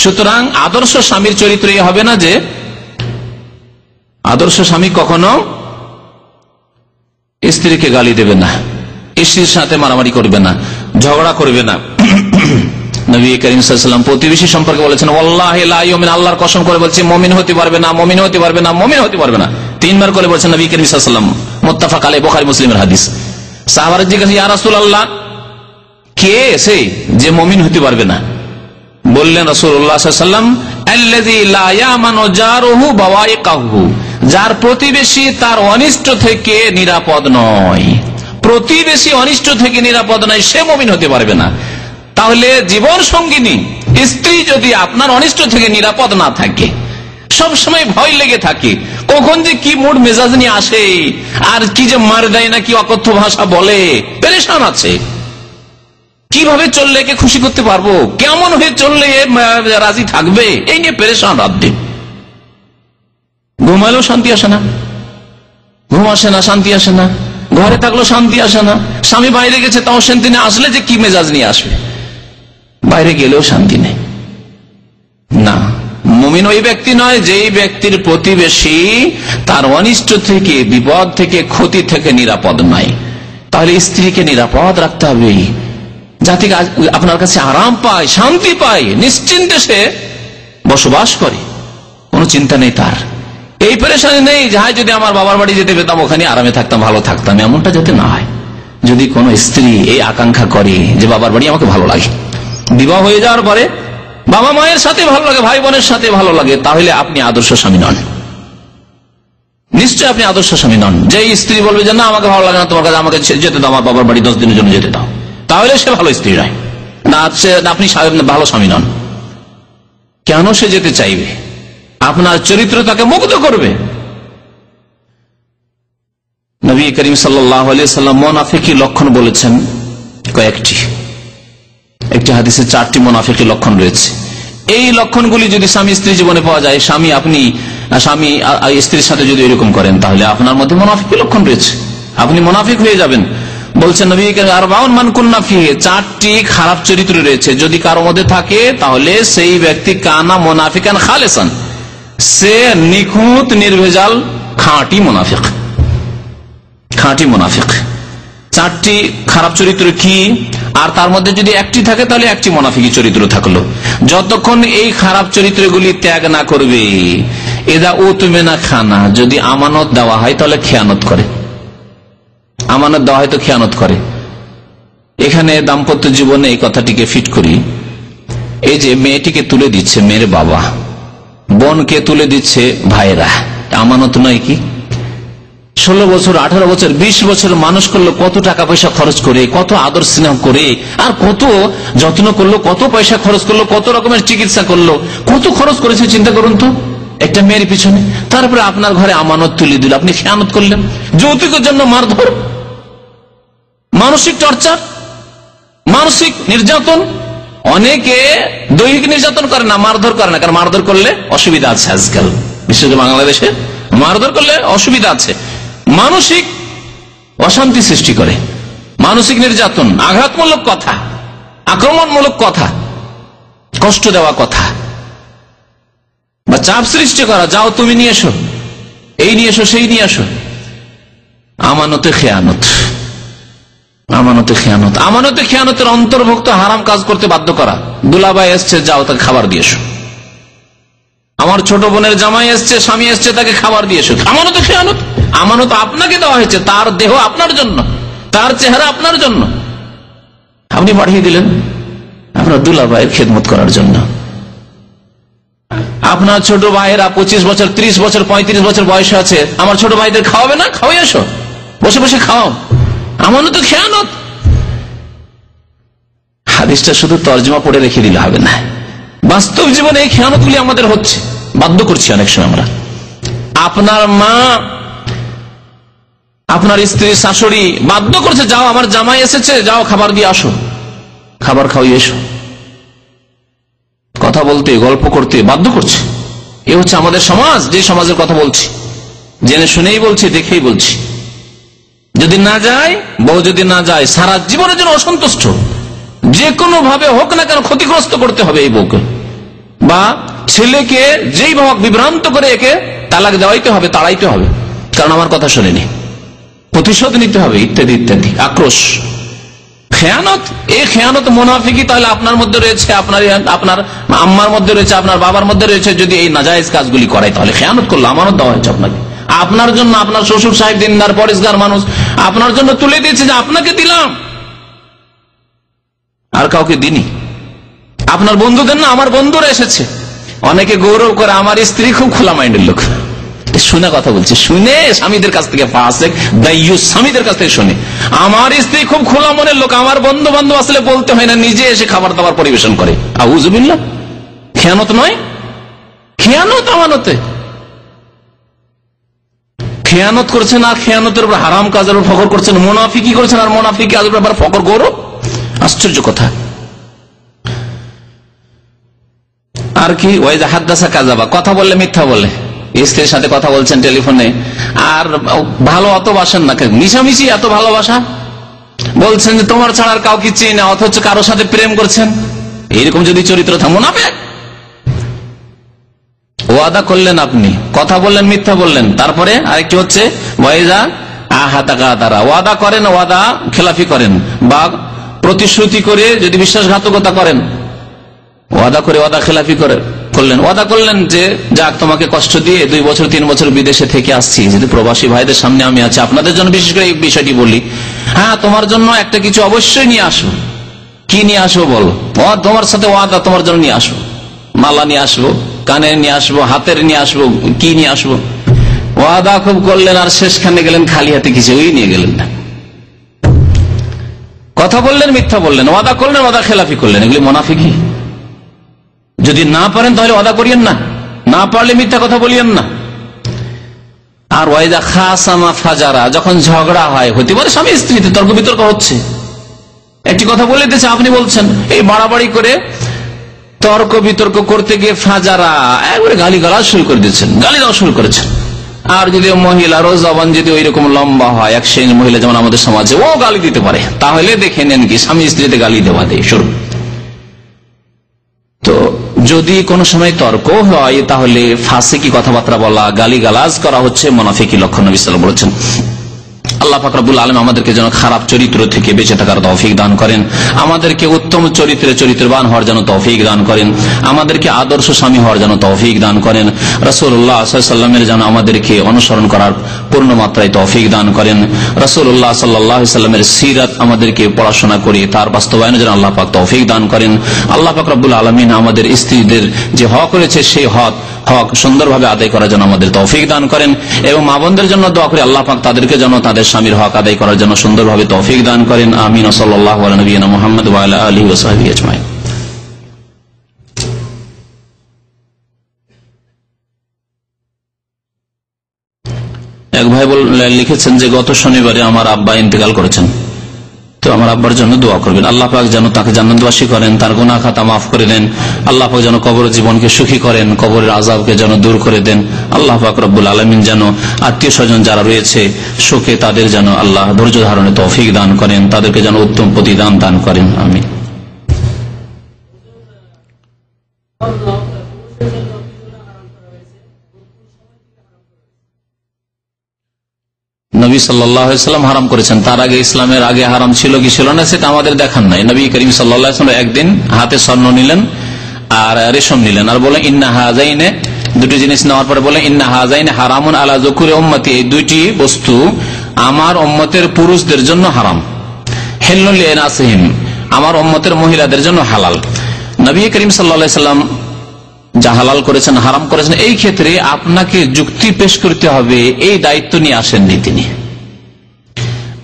সুতরাং আদর্শ স্বামীর চরিত্র এই হবে না যে আদর্শ স্বামী কখনো স্ত্রীকে গালি দেবে না, স্ত্রীর সাথে মারামারি করবে না, ঝগড়া করবে না। নবী করিম সাল্লাল্লাহু আলাইহি ওয়াসাল্লাম প্রতিবেশী সম্পর্কে বলেছেন ওয়াল্লাহি লা ইউমিন, আল্লাহর কসম করে বলছি মুমিন হতে পারবে না, মুমিন হতে পারবে না, মুমিন হতে পারবে না, 3 বার করে বলেছেন নবী করিম সাল্লাল্লাহু আলাইহি ওয়াসাল্লাম। মুত্তাফাক আলাইহি, বুখারী মুসলিমের হাদিস। সাহাবারা জিজ্ঞাসা, ইয়া রাসূলুল্লাহ, কে সে যে মুমিন হতে পারবে না? বললেন রাসূলুল্লাহ সাল্লাল্লাহু আলাইহি ওয়াসাল্লাম, আল্লাযী লা ইয়ামানু জারুহু বাওয়াইকাহু, যার প্রতিবেশী তার অনিষ্ট থেকে নিরাপদ নয়। প্রতিবেশী অনিষ্ট থেকে নিরাপদ নয়, সে মুমিন হতে পারবে না। তাহলে জীবন সঙ্গিনী স্ত্রী যদি আপনার অনিষ্ট থেকে নিরাপদ না থাকে, সব সময় ভয় লেগে থাকে, কখন যে কি মুড মেজাজ নিয়ে আসে, আর কি যে মার দেয় না, কি অকথ্য ভাষা বলে, পেরেশান আছে, কিভাবে চললে একে খুশি করতে পারবো, কেমন হয়ে চললে রাজি থাকবে, এই নিয়ে পেরেশান রাত দিন। ঘুমালেও শান্তি আসে না, ঘুম আসে না, শান্তি আসে না, ঘরে থাকলেও শান্তি আসে না, স্বামী বাইরে গেছে তাও শান্তি নেই, আসলে যে কি মেজাজ নিয়ে আসবে, বাইরে গেলেও শান্তি নেই। না, মুমিন ওই ব্যক্তি নয় যেই ব্যক্তির প্রতিবেশী তার অনিষ্ট থেকে, বিপদ থেকে, ক্ষতি থেকে নিরাপদ নয়। তাহলে স্ত্রীকে নিরাপদ রাখতে হবে, যাতে আপনার কাছে আরাম পায়, শান্তি পায়, নিশ্চিন্তে সে বসবাস করে, কোনো চিন্তা নেই তার, এই পেরেশানি নেই যে হায় যদি আমার বাবার বাড়ি যেতে পেতাম, ওখানে আরামে থাকতাম, ভালো থাকতাম, এমনটা যাতে না হয়। যদি কোনো স্ত্রী এই আকাঙ্ক্ষা করে যে বাবার বাড়ি আমাকে ভালো লাগে, বিবাহ হয়ে যাওয়ার পরে বাবা মায়ের সাথে ভালো লাগে, ভাই বোনের সাথে ভালো লাগে, তাহলে আপনি আদর্শ স্বামী নন, নিশ্চয় আপনি আদর্শ স্বামী নন। যে স্ত্রী বলবে যে না আমাকে ভালো লাগে না তোমার কাছে, আমাকে যেতে দাও, আমার বাবার বাড়ি 10 দিনের জন্য যেতে দাও, তাহলে সে ভালো স্ত্রী নয়, না আপনি ভালো স্বামী নন। কেন সে যেতে চাইবে? আপনার চরিত্র তাকে মুগ্ধ করবে। নবী করিম সাল্লাল্লাহু আলাইহি ওয়াসাল্লাম মুনাফিকি লক্ষণ বলেছেন কয়েকটি। একটি হাদিসে 4টি মুনাফিকি লক্ষণ রয়েছে। এই লক্ষণগুলি যদি স্বামী স্ত্রী জীবনে পাওয়া যায়, স্বামী স্ত্রীর সাথে যদি এরকম করেন, তাহলে আপনার মধ্যে মুনাফিকি লক্ষণ রয়েছে, আপনি মুনাফিক হয়ে যাবেন। বলছেন নবী আরবাউন মান কুন্না ফিহি, 4টি খারাপ চরিত্র রয়েছে, যদি কারো মধ্যে থাকে তাহলে সেই ব্যক্তি কানা মুনাফিকান খালেসান, সে নিখুঁত নির্ভেজাল খাঁটি মুনাফিক। খাঁটি মুনাফিক 4টি খারাপ চরিত্র কি? আর তার মধ্যে যদি একটি থাকে তাহলে একটি মুনাফিকি চরিত্র থাকলো। যতক্ষণ এই খারাপ চরিত্রগুলি ত্যাগ না করবে, এদা উতমেনা খানা, যদি আমানত দেওয়া হয় তাহলে খেয়ানত করে, আমানত দেওয়া হয় তো খেয়ানত করে। এখানে দাম্পত্য জীবনে এই কথাটিকে ফিট করি। এই যে মেয়েটিকে তুলে দিচ্ছে মেয়ের বাবা, বোনকে তুলে দিচ্ছে ভাইরা, আমানত নয় কি? 16 বছর 18 বছর 20 বছর মানুষ করলো, কত টাকা পয়সা খরচ করে, কত আদর স্নেহ করে, আর কত যত্ন করলো, কত পয়সা খরচ করলো, কত রকমের চিকিৎসা করলো, কত খরচ করেছে চিন্তা করুন তো একটা মেয়ের পিছনে। তারপরে আপনার ঘরে আমানত তুলে দিল, আপনি খেয়ানত করলেন। যৌতুকের জন্য মারধর, মানসিক টর্চার, মানসিক নির্যাতন। অনেকে দৈহিক নির্যাতন করে না, মারধর করে না, কারণ মারধর করলে অসুবিধা আছে আজকাল, বিশেষ করে বাংলাদেশে মারধর করলে অসুবিধা আছে। মানসিক অশান্তি সৃষ্টি করে, মানসিক নির্যাতন, আঘাতমূলক কথা, আক্রমণমূলক কথা, কষ্ট দেওয়া কথা বা চাপ সৃষ্টি করা, যাও তুমি নিয়ে এসো, এই নিয়ে এসো, সেই নিয়ে এসো। আমানতে খেয়ানত, আমানতে খেয়ানত। আমানতে খেয়ানতের অন্তর্ভুক্ত হারাম কাজ করতে বাধ্য করা। দুলাভাই এসছে, যাও তাকে খাবার দিয়ে এসো। আমার ছোট বোনের জামাই এসছে, স্বামী এসছে, তাকে খাবার দিয়ে এসো। আমানত খেয়ানত। আমানত আপনাকে দেওয়া হয়েছে, তার দেহ আপনার জন্য, তার চেহারা আপনার জন্য, আপনি পাঠিয়ে দিলেন আপনার দুলাভাইয়ের খেদমত করার জন্য। আপনার ছোট ভাইয়েরা 25 বছর 30 বছর 35 বছর বয়স আছে, আমার ছোট ভাইদের খাওয়াবে না? খাওয়াই এসো, বসে বসে খাও। আমানত খেয়ানত। হাদিসটা শুধু তর্জমা পড়ে রেখে দিলে হবে না, বাস্তব জীবনে এই খেয়ানতগুলি আমাদের হচ্ছে, বাধ্য করছি অনেক সময় আমরা। আপনার মা, আপনার স্ত্রী, শাশুড়ি বাধ্য করছে, যাও আমার জামাই এসেছে, যাও খাবার দিয়ে আসো, খাবার খাওয়াই এসো। কথা বলতে, গল্প করতে বাধ্য করছে। এ হচ্ছে আমাদের সমাজ, যে সমাজের কথা বলছি, জেনে শুনেই বলছি, দেখেই বলছি। যদি না যায়, বউ যদি না যায়, সারা জীবনের জন্য অসন্তুষ্ট, যে কোনো ভাবে হোক না কেন ক্ষতিগ্রস্ত করতে হবে এই বউকে, বা ছেলেকে যেই ভাবে বিভ্রান্ত করে একে তালাক দেওয়াইতে হবে, তাড়াইতে হবে, কারণ আমার কথা শোনেনি, প্রতিশোধ নিতে হবে, ইত্যাদি ইত্যাদি। আক্রোশ, খেয়ানত। এই খেয়ানত মুনাফিকি তাহলে আপনার মধ্যে রয়েছে, আপনার আম্মার মধ্যে রয়েছে, আপনার বাবার মধ্যে রয়েছে। যদি এই নাজায়েজ কাজগুলি করাই তাহলে খেয়ানত করলো। আমানত দেওয়া হয়েছে আপনাকে, আপনার জন্য, আপনার শ্বশুর সাহেব দিনদার পরিষ্কার মানুষ, আপনার জন্য তুলে দিয়েছে যে আপনাকে দিলাম, আর কাউকে দিনি। আপনার বন্ধুদের না, আমার বন্ধুরা এসেছে। অনেকে গৌরব করে আমার স্ত্রী খুব খোলা মাইন্ডের লোক, শুনে কথা বলছে, শুনে স্বামীদের কাছ থেকে, স্বামীদের কাছ থেকে শুনে আমার স্ত্রী খুব খোলা মনের লোক, আমার বন্ধু বান্ধব আসলে বলতে হয় না, নিজে এসে খাবার দাবার পরিবেশন করে। আউযুবিল্লাহ। খেয়ানত নয়, খেয়ানত আমানতে। খেয়ানত করছেন আর খেয়ানতের উপর, হারাম কাজের উপর ফখর করছেন, মুনাফিকি করছেন আর মুনাফিকি কাজের উপর ফখর, গৌরব। আশ্চর্য কথা। আর কি, ওয়াইজা হাদ্দাসা কাযাবা, কথা বললে মিথ্যা বলে। স্ত্রীর সাথে কথা বলছেন টেলিফোনে, আর ভালো অত বাসেন না, মিশামিশি এত ভালোবাসা, বলছেন যে তোমার ছাড়া আর কাউকে চিনি না, অথচ কারোর সাথে প্রেম করছেন। এইরকম যদি চরিত্র থাকে, মুনাফিক। ওয়াদা করলেন আপনি, কথা বললেন, মিথ্যা বললেন। তারপরে আরেকটি হচ্ছে ওয়াইজা আহাতাকাতারা, ওয়াদা করেন, ওয়াদা খেলাফি করেন, বা প্রতিশ্রুতি করে যদি বিশ্বাসঘাতকতা করেন, ওয়াদা করে ওয়াদা খেলাফি করলেন। ওয়াদা করলেন যে যাক, তোমাকে কষ্ট দিয়ে 2 বছর 3 বছর বিদেশে থেকে আসছি, যদি প্রবাসী ভাইদের সামনে আমি আছি, আপনাদের জন্য বিশেষ করে এই বিষয়টি বলি, হ্যাঁ তোমার জন্য একটা কিছু অবশ্যই নিয়ে আসো। কি নিয়ে আসবো বলো? তোমার সাথে ওয়াদা, তোমার জন্য নিয়ে আসবো, মালা নিয়ে আসবো, কানে নিয়ে আসবো, হাতের নিয়ে আসবো, কি নিয়ে আসবো। ওয়াদা খুব করলেন, আর শেষখানে গেলেন খালি হাতে, কিছুই নিয়ে গেলেন না। কথা বললেন, মিথ্যা বললেন, ওয়াদা করলেন, ওয়াদা খেলাফি করলেন, এগুলি মুনাফিকি। যদি না পারেন তাহলে ওয়াদা করিয়েন না, না পারলে মিথ্যা কথা বলিয়েন না। আর ওয়াইদা খাসামা ফাজারা, যখন ঝগড়া হয়, হতে পারে স্বামী স্ত্রীতে তর্ক বিতর্ক হচ্ছে, একটি কথা বলে দিয়েছে, আপনি বলছেন, এই বাড়াবাড়ি করে তর্ক বিতর্ক করতে গিয়ে ফাজারা একবারে গালি গালাজ শুরু করে দিচ্ছেন, গালি দেওয়া শুরু করেছেন। আর যদি মহিলারও জবান যদি ওই রকম লম্বা হয়, এক শ্রেণীর মহিলা যেমন আমাদের সমাজে, ও গালি দিতে পারে, তাহলে দেখে নেন কি স্বামী স্ত্রীতে গালি দেওয়া দেয় শুরু। তো যদি কোনো সময় তর্ক হয়, তাহলে ফাসিকি কথাবার্তা বলা, গালি গালাজ করা হচ্ছে মুনাফিকি লক্ষণ। নবী সাল্লাল্লাহু আলাইহি ওয়াসাল্লাম বলেছেন। আল্লাহ পাক রব্বুল আলামিন আমাদেরকে যেন খারাপ চরিত্র থেকে বেঁচে থাকার তৌফিক দান করেন, আমাদেরকে উত্তম চরিত্রবান হওয়ার জন্য তৌফিক দান করেন, আমাদেরকে আদর্শ স্বামী হওয়ার জন্য তৌফিক দান করেন, রাসূলুল্লাহ সাল্লাল্লাহু আলাইহি ওয়াসাল্লামের যেন আমাদেরকে অনুসরণ করার পূর্ণ মাত্রায় তৌফিক দান করেন, রাসূলুল্লাহ সাল্লাল্লাহু আলাইহি ওয়াসাল্লামের সিরাত আমাদেরকে পড়াশোনা করে তার বাস্তবায়নে যেন আল্লাহ পাক তৌফিক দান করেন। আল্লাহ পাক রব্বুল আলামিন আমাদের স্ত্রীদের যে হক রয়েছে সেই হক সুন্দরভাবে আদায় করার জন্য আমাদের তৌফিক দান করেন, এবং মা বোনদের জন্য দোয়া করি আল্লাহ পাক তাদেরকে যেন তাদের স্বামীর হক আদায় করার জন্য সুন্দরভাবে তৌফিক দান করেন। আমিন। সাল্লাল্লাহু আলা নবিয়িনা মুহাম্মদ ওয়া আলা আলিহি ওয়া সাহবিহি আজমাইন। এক ভাই লিখেছেন যে গত শনিবারে আমার আব্বা ইন্তেকাল করেছেন, তো আমার আব্বার জন্য দোয়া করবেন, আল্লাহ পাক যেন তাকে জান্নাতবাসী করেন, তার গুনাহ খাতা মাফ করে দেন, আল্লাহ পাক যেন কবর জীবনকে সুখী করেন, কবরের আযাবকে যেন দূর করে দেন, আল্লাহ পাক রব্বুল আলামিন যেন আত্মীয় স্বজন যারা রয়েছে শোকে তাদের যেন আল্লাহ ধৈর্য ধারণে তৌফিক দান করেন, তাদেরকে যেন উত্তম প্রতিদান দান করেন। আমিন। নবী সাল্লাল্লাহু আলাইহি ওয়াসাল্লাম হারাম করেছেন, তার আগে ইসলামের আগে হারাম ছিল কি ছিল না সেটা আমাদের দেখার নাই। নবী করিম সাল্লাল্লাহু আলাইহি ওয়াসাল্লাম একদিন হাতে স্বর্ণ নিলেন আর রেশম নিলেন, আর বলেন ইন্না হাযাইনে, দুটি জিনিস নেওয়ার পরে বলেন ইন্না হাযাইনে হারামুন আলা যুকুরি উম্মতি, এই দুইটি বস্তু আমার উম্মতের পুরুষদের জন্য হারাম, হিল্লুন লিনাসিহিম, আমার উম্মতের মহিলাদের জন্য হালাল। নবী করিম সাল্লাল্লাহু আলাইহি ওয়াসাল্লাম যা হালাল করেছেন হারাম করেছেন, এই ক্ষেত্রে আপনাকে যুক্তি পেশ করতে হবে, এই দায়িত্ব নিয়ে আসেননি তিনি।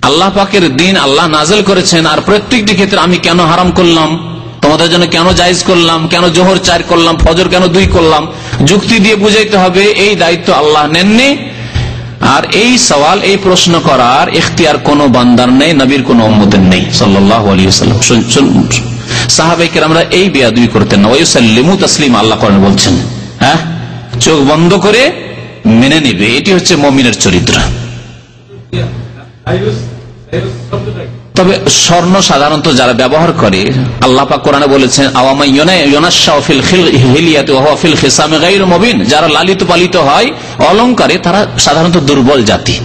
আল্লাহ পাকের দিন আল্লাহ নাযিল করেছেন, আর প্রত্যেকটি ক্ষেত্রে আমি কেন হারাম করলাম, তোমাদের জন্য কেন জায়েজ করলাম, কেন জোহর 4 করলাম, ফজর কেন 2 করলাম, যুক্তি দিয়ে বুঝাইতে হবে, এই দায়িত্ব আল্লাহ নেননি। আর এই সওয়াল, এই প্রশ্ন করার ইখতিয়ার কোন বান্দার নেই, নবীর কোন উম্মতের নেই সাল্লাল্লাহু আলাইহি ওয়াসাল্লাম। সাহাবায়ে কেরামরা এই বেয়াদবি করতেন না। ওয়ায়ুসাল্লিমু তাসলিমা, আল্লাহ কোরআনে বলছেন, হ্যাঁ, চোখ বন্ধ করে মেনে নিবে, এটি হচ্ছে মুমিনের চরিত্র। তবে স্বর্ণ সাধারণত যারা ব্যবহার করে, আল্লাহ পাক কোরআনে বলেছেন আওয়ামা ইউনাশশাউ ফিল হিলিয়াতি ওয়া হুয়া ফিল খিসামি গায়রু মুবিন, যারা লালিত পালিত হয় অলংকারে তারা সাধারণত দুর্বল জাতি,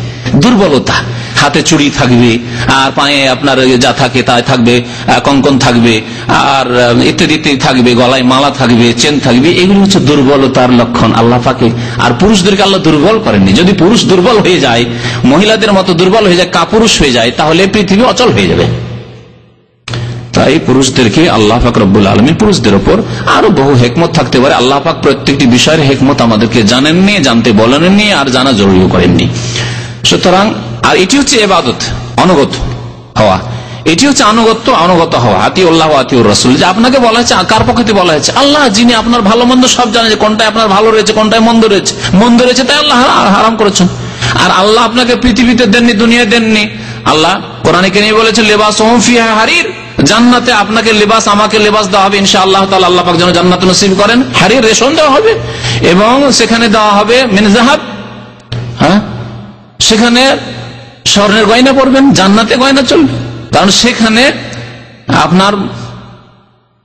দুর্বলতা, হাতে চুড়ি থাকবে আর পায়ে আপনার যা থাকে তাই থাকবে, কঙ্কন থাকবে আর ইত্যাদি ইত্যাদি থাকবে, গলায় মালা থাকবে, চেন থাকবে, এগুলো হচ্ছে দুর্বলতার লক্ষণ আল্লাহ পাকে। আর পুরুষদেরকে আল্লাহ দুর্বল করেননি। যদি পুরুষ দুর্বল হয়ে যায়, মহিলাদের মতো দুর্বল হয়ে যায়, কাপুরুষ হয়ে যায়, তাহলে পৃথিবী অচল হয়ে যাবে। তাই পুরুষদেরকে আল্লাহ পাক রব্বুল আলামিন পুরুষদের উপর আরো বহু হিকমত থাকতে পারে। আল্লাহ পাক প্রত্যেকটি বিষয়ের হিকমত আমাদেরকে জানেননি, জানতে বলেননি, আর জানা জরুরিও করেননি। সুতরাং আর এটি হচ্ছে ইবাদত, অনুগত হওয়া, এটি হচ্ছে অনুগত হওয়া, আতিউল্লাহ ওয়া আতিউর রাসূল। যে আপনাকে বলা হয়েছে, কার পক্ষে বলা হয়েছে? আল্লাহ, যিনি আপনার ভালো মন্দ সব জানেন, যে কোনটায় আপনার ভালো রয়েছে, কোনটায় মন্দ রয়েছে, তাই আল্লাহ হারাম করেছেন। আর আল্লাহ আপনাকে পৃথিবীতে দেননি, দুনিয়ায় দেননি। আল্লাহ কোরআনে কারীমে বলেছেন লিবাসুহুম ফিহা হারির, জান্নাতে আপনাকে লিবাস, আমাকে লিবাস দেওয়া হবে ইনশাআল্লাহ তাআলা। আল্লাহ পাক যেন জান্নাত নসিব করেন। হারির রেশম দেওয়া হবে এবং সেখানে দেওয়া হবে মিন যাহাব, হ্যাঁ, সেখানে স্বর্ণের গয়না পরবেন, জান্নাতে গয়না চলবে, কারণ সেখানে আপনার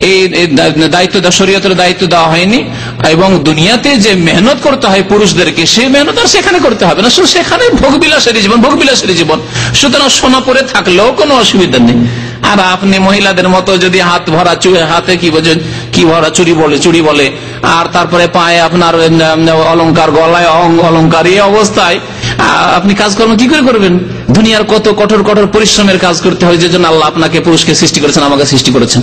এই দায়িত্ব, শরীয়তের দায়িত্ব দেওয়া হয়নি। এবং দুনিয়াতে যে মেহনত করতে হয় পুরুষদেরকে, সেই মেহনত আর সেখানে করতে হবে না, সেখানে ভোগবিলাসের জীবন। সুতরাং সোনা পরে থাকলেও কোনো অসুবিধা নেই। আর আপনি মহিলাদের মতো যদি হাত ভরা হাতে কি ভরা চুড়ি বলে, আর তারপরে পায়ে আপনার অলংকার, গলায় অলংকার, এই অবস্থায় আপনি কাজকর্ম কি করে করবেন? দুনিয়ার কত কঠোর পরিশ্রমের কাজ করতে হয়, যে জন্য আল্লাহ আপনাকে পুরুষকে সৃষ্টি করেছেন, আমাকে সৃষ্টি করেছেন।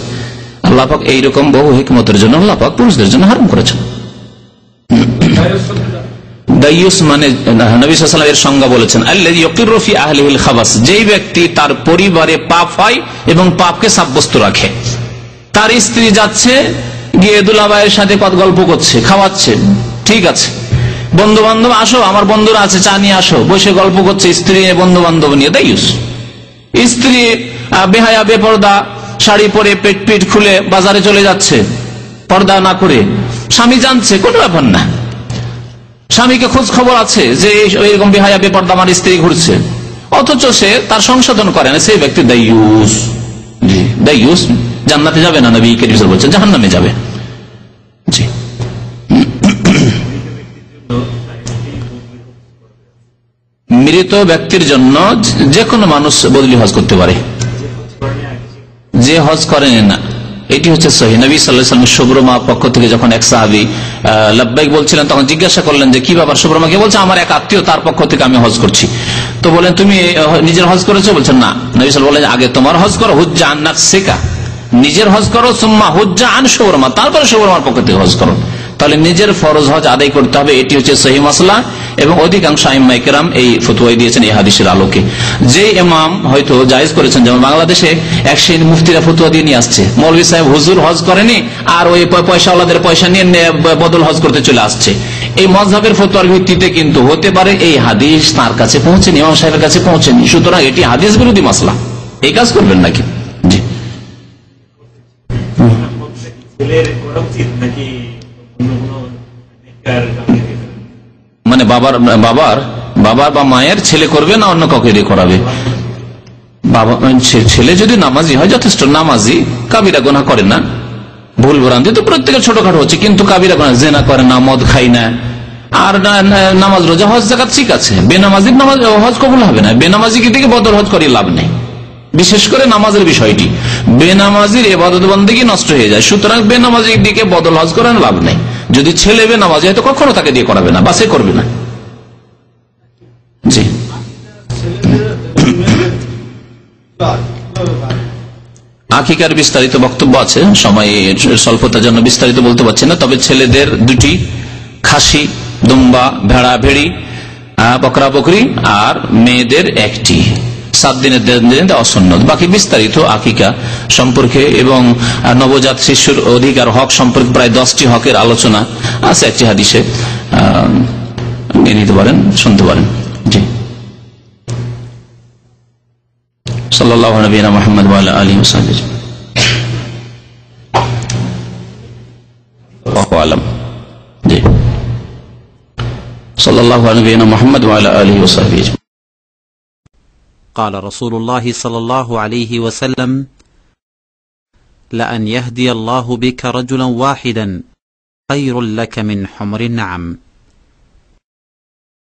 আল্লাহ পাক এইরকম বহু হিকমতের জন্য আল্লাহ পাক পুরুষদের জন্য হারাম করেছেন। দাইয়ুস মানে নবী সাল্লাল্লাহু আলাইহি ওয়াসাল্লাম এর সংজ্ঞা বলেছেন, আল্লাযী ইয়াকিরু ফি আহলিহিল খাবাস, যেই ব্যক্তি তার পরিবারে পাপ হয় এবং পাপকে সাব্যস্ত রাখে। তার স্ত্রী যাচ্ছে গিয়ে দুলাভাইয়ের সাথে কত গল্প করছে, খাওয়াচ্ছে, ঠিক আছে। বন্ধু বান্ধব আসো, আমার বন্ধুরা আছে, চা নিয়ে আসো, বসে গল্প করছে স্ত্রী বন্ধু বান্ধব নিয়ে। দায়ুস স্ত্রী বেহায়া বেপর্দা শাড়ি পরে পেট পিট খুলে বাজারে চলে যাচ্ছে পর্দা না করে, স্বামী জানছে, কোনো ব্যাপার না। স্বামীকে খোঁজ খবর আছে যে এরকম বেহায়া বেপর্দা আমার স্ত্রী ঘুরছে, অথচ সে তার সংশোধন করে না, সেই ব্যক্তি দায়ুস। জি, দায়ুস জান্নাতে যাবে না, নবী করিম সাল্লাল্লাহু আলাইহি ওয়াসাল্লাম বলছেন জাহান্নামে যাবে। জি, মৃত ব্যক্তির জন্য যে কোনো মানুষ বদলি হজ করতে পারে, যে হজ করেন না। এটি হচ্ছে সহিহ। নবী সাল্লাল্লাহু আলাইহি ওয়াসাল্লাম শুভ্রমা পক্ষ থেকে যখন এক সাহাবী লাব্বাইক বলছিলেন, তখন জিজ্ঞাসা করলেন যে কি ব্যাপার শুভ্রমা? কে বলছে আমার এক আত্মীয়, তার পক্ষ থেকে আমি হজ করছি। তো বলেন তুমি নিজের হজ করেছো? বলছেন না। নবী সাল্লাল্লাহু আলাইহি ওয়াসাল্লাম বললেন আগে তোমার হজ করো, হুজ্জা আন নাফসিকা, নিজের হজ করো, সুম্মা হুজ্জা আন শুভ্রমা, তারপরে শুভ্রমার পক্ষ থেকে হজ করো। তাহলে নিজের ফরজ হজ আদায় করতে হবে, এটি হচ্ছে সহিহ মাসলা। এবং অধিকাংশ আইম্মায়ে কেরাম এই ফতোয়াই দিয়েছেন এই হাদিসের আলোকে। যে ইমাম হয়তো জায়েজ করেছেন, যেমন বাংলাদেশে এক শ্রেণীর মুফতিরা ফতোয়া দিয়ে নিয়ে আসছে, মৌলভী সাহেব হুজুর হজ করেনি আর ওই পয়সাওয়ালাদের পয়সা নিয়ে বদল হজ করতে চলে আসছে। এই মযহাবের ফতোয়ার ভিত্তিতে কিন্তু হতে পারে এই হাদিস তার কাছে পৌঁছেনি, ইমাম সাহেবের কাছে পৌঁছেনি, সুতরাং এটি হাদিস বিরোধী মাসলা, এই কাজ করবেন নাকি? জি, মানে বাবার বা মায়ের ছেলে করবে না অন্য কাউকে দিয়ে করাবে? বাবা ছেলে যদি নামাজি হয় যথেষ্ট, নামাজি, কাবিরা গুনাহ করে না, ভুল ভ্রান্তি তো প্রত্যেকের ছোটখাটো হচ্ছে, কিন্তু কাবিরা গুনাহ, জেনা করে না, মদ খাই না, আর নামাজ রোজা হজ যাকাত ঠিক আছে। বেনামাজির নামাজ হজ কবুল হবে না, বেনামাজিকে দিকে বদল হজ করিয়ে লাভ নেই। বিশেষ করে নামাজের বিষয়টি, বেনামাজির ইবাদত বন্দেগী নষ্ট হয়ে যায়, সুতরাং বেনামাজির দিকে বদল হজ করার লাভ নেই। যদি ছেলে বেনামাজি হয় তো কখনো তাকে দিয়ে করাবে না, বাসে করবে না। জি, আকিকার বিস্তারিত বক্তব্য আছে, সময় স্বল্পতার জন্য বিস্তারিত বলতে পারছি না। তবে ছেলেদের দুটি, খাসি, দুম্বা, ভেড়া ভেড়ি, বকরা বকরি, আর মেয়েদের একটি, 7 দিনের দেওয়া সুন্নত। বাকি বিস্তারিত আকিকা সম্পর্কে এবং নবজাত শিশুর অধিকার হক সম্পর্কে প্রায় 10টি হকের আলোচনা আছে একটি হাদিসে, নিয়ে নিতে পারেন, শুনতে পারেন। জি, সাল্লাল্লাহু আলাইহি মুহাম্মদ ওয়া আলা আলিহি ওয়া সাহবিহি ওয়া আলাম। জি, সাল্লাল্লাহু আলাইহি মুহাম্মদ ওয়া আলা আলিহি ওয়া সাহবিহি। قال رسول الله صلى الله عليه وسلم: لأن يهدي الله بك رجلا واحدا خير لك من حمر النعم.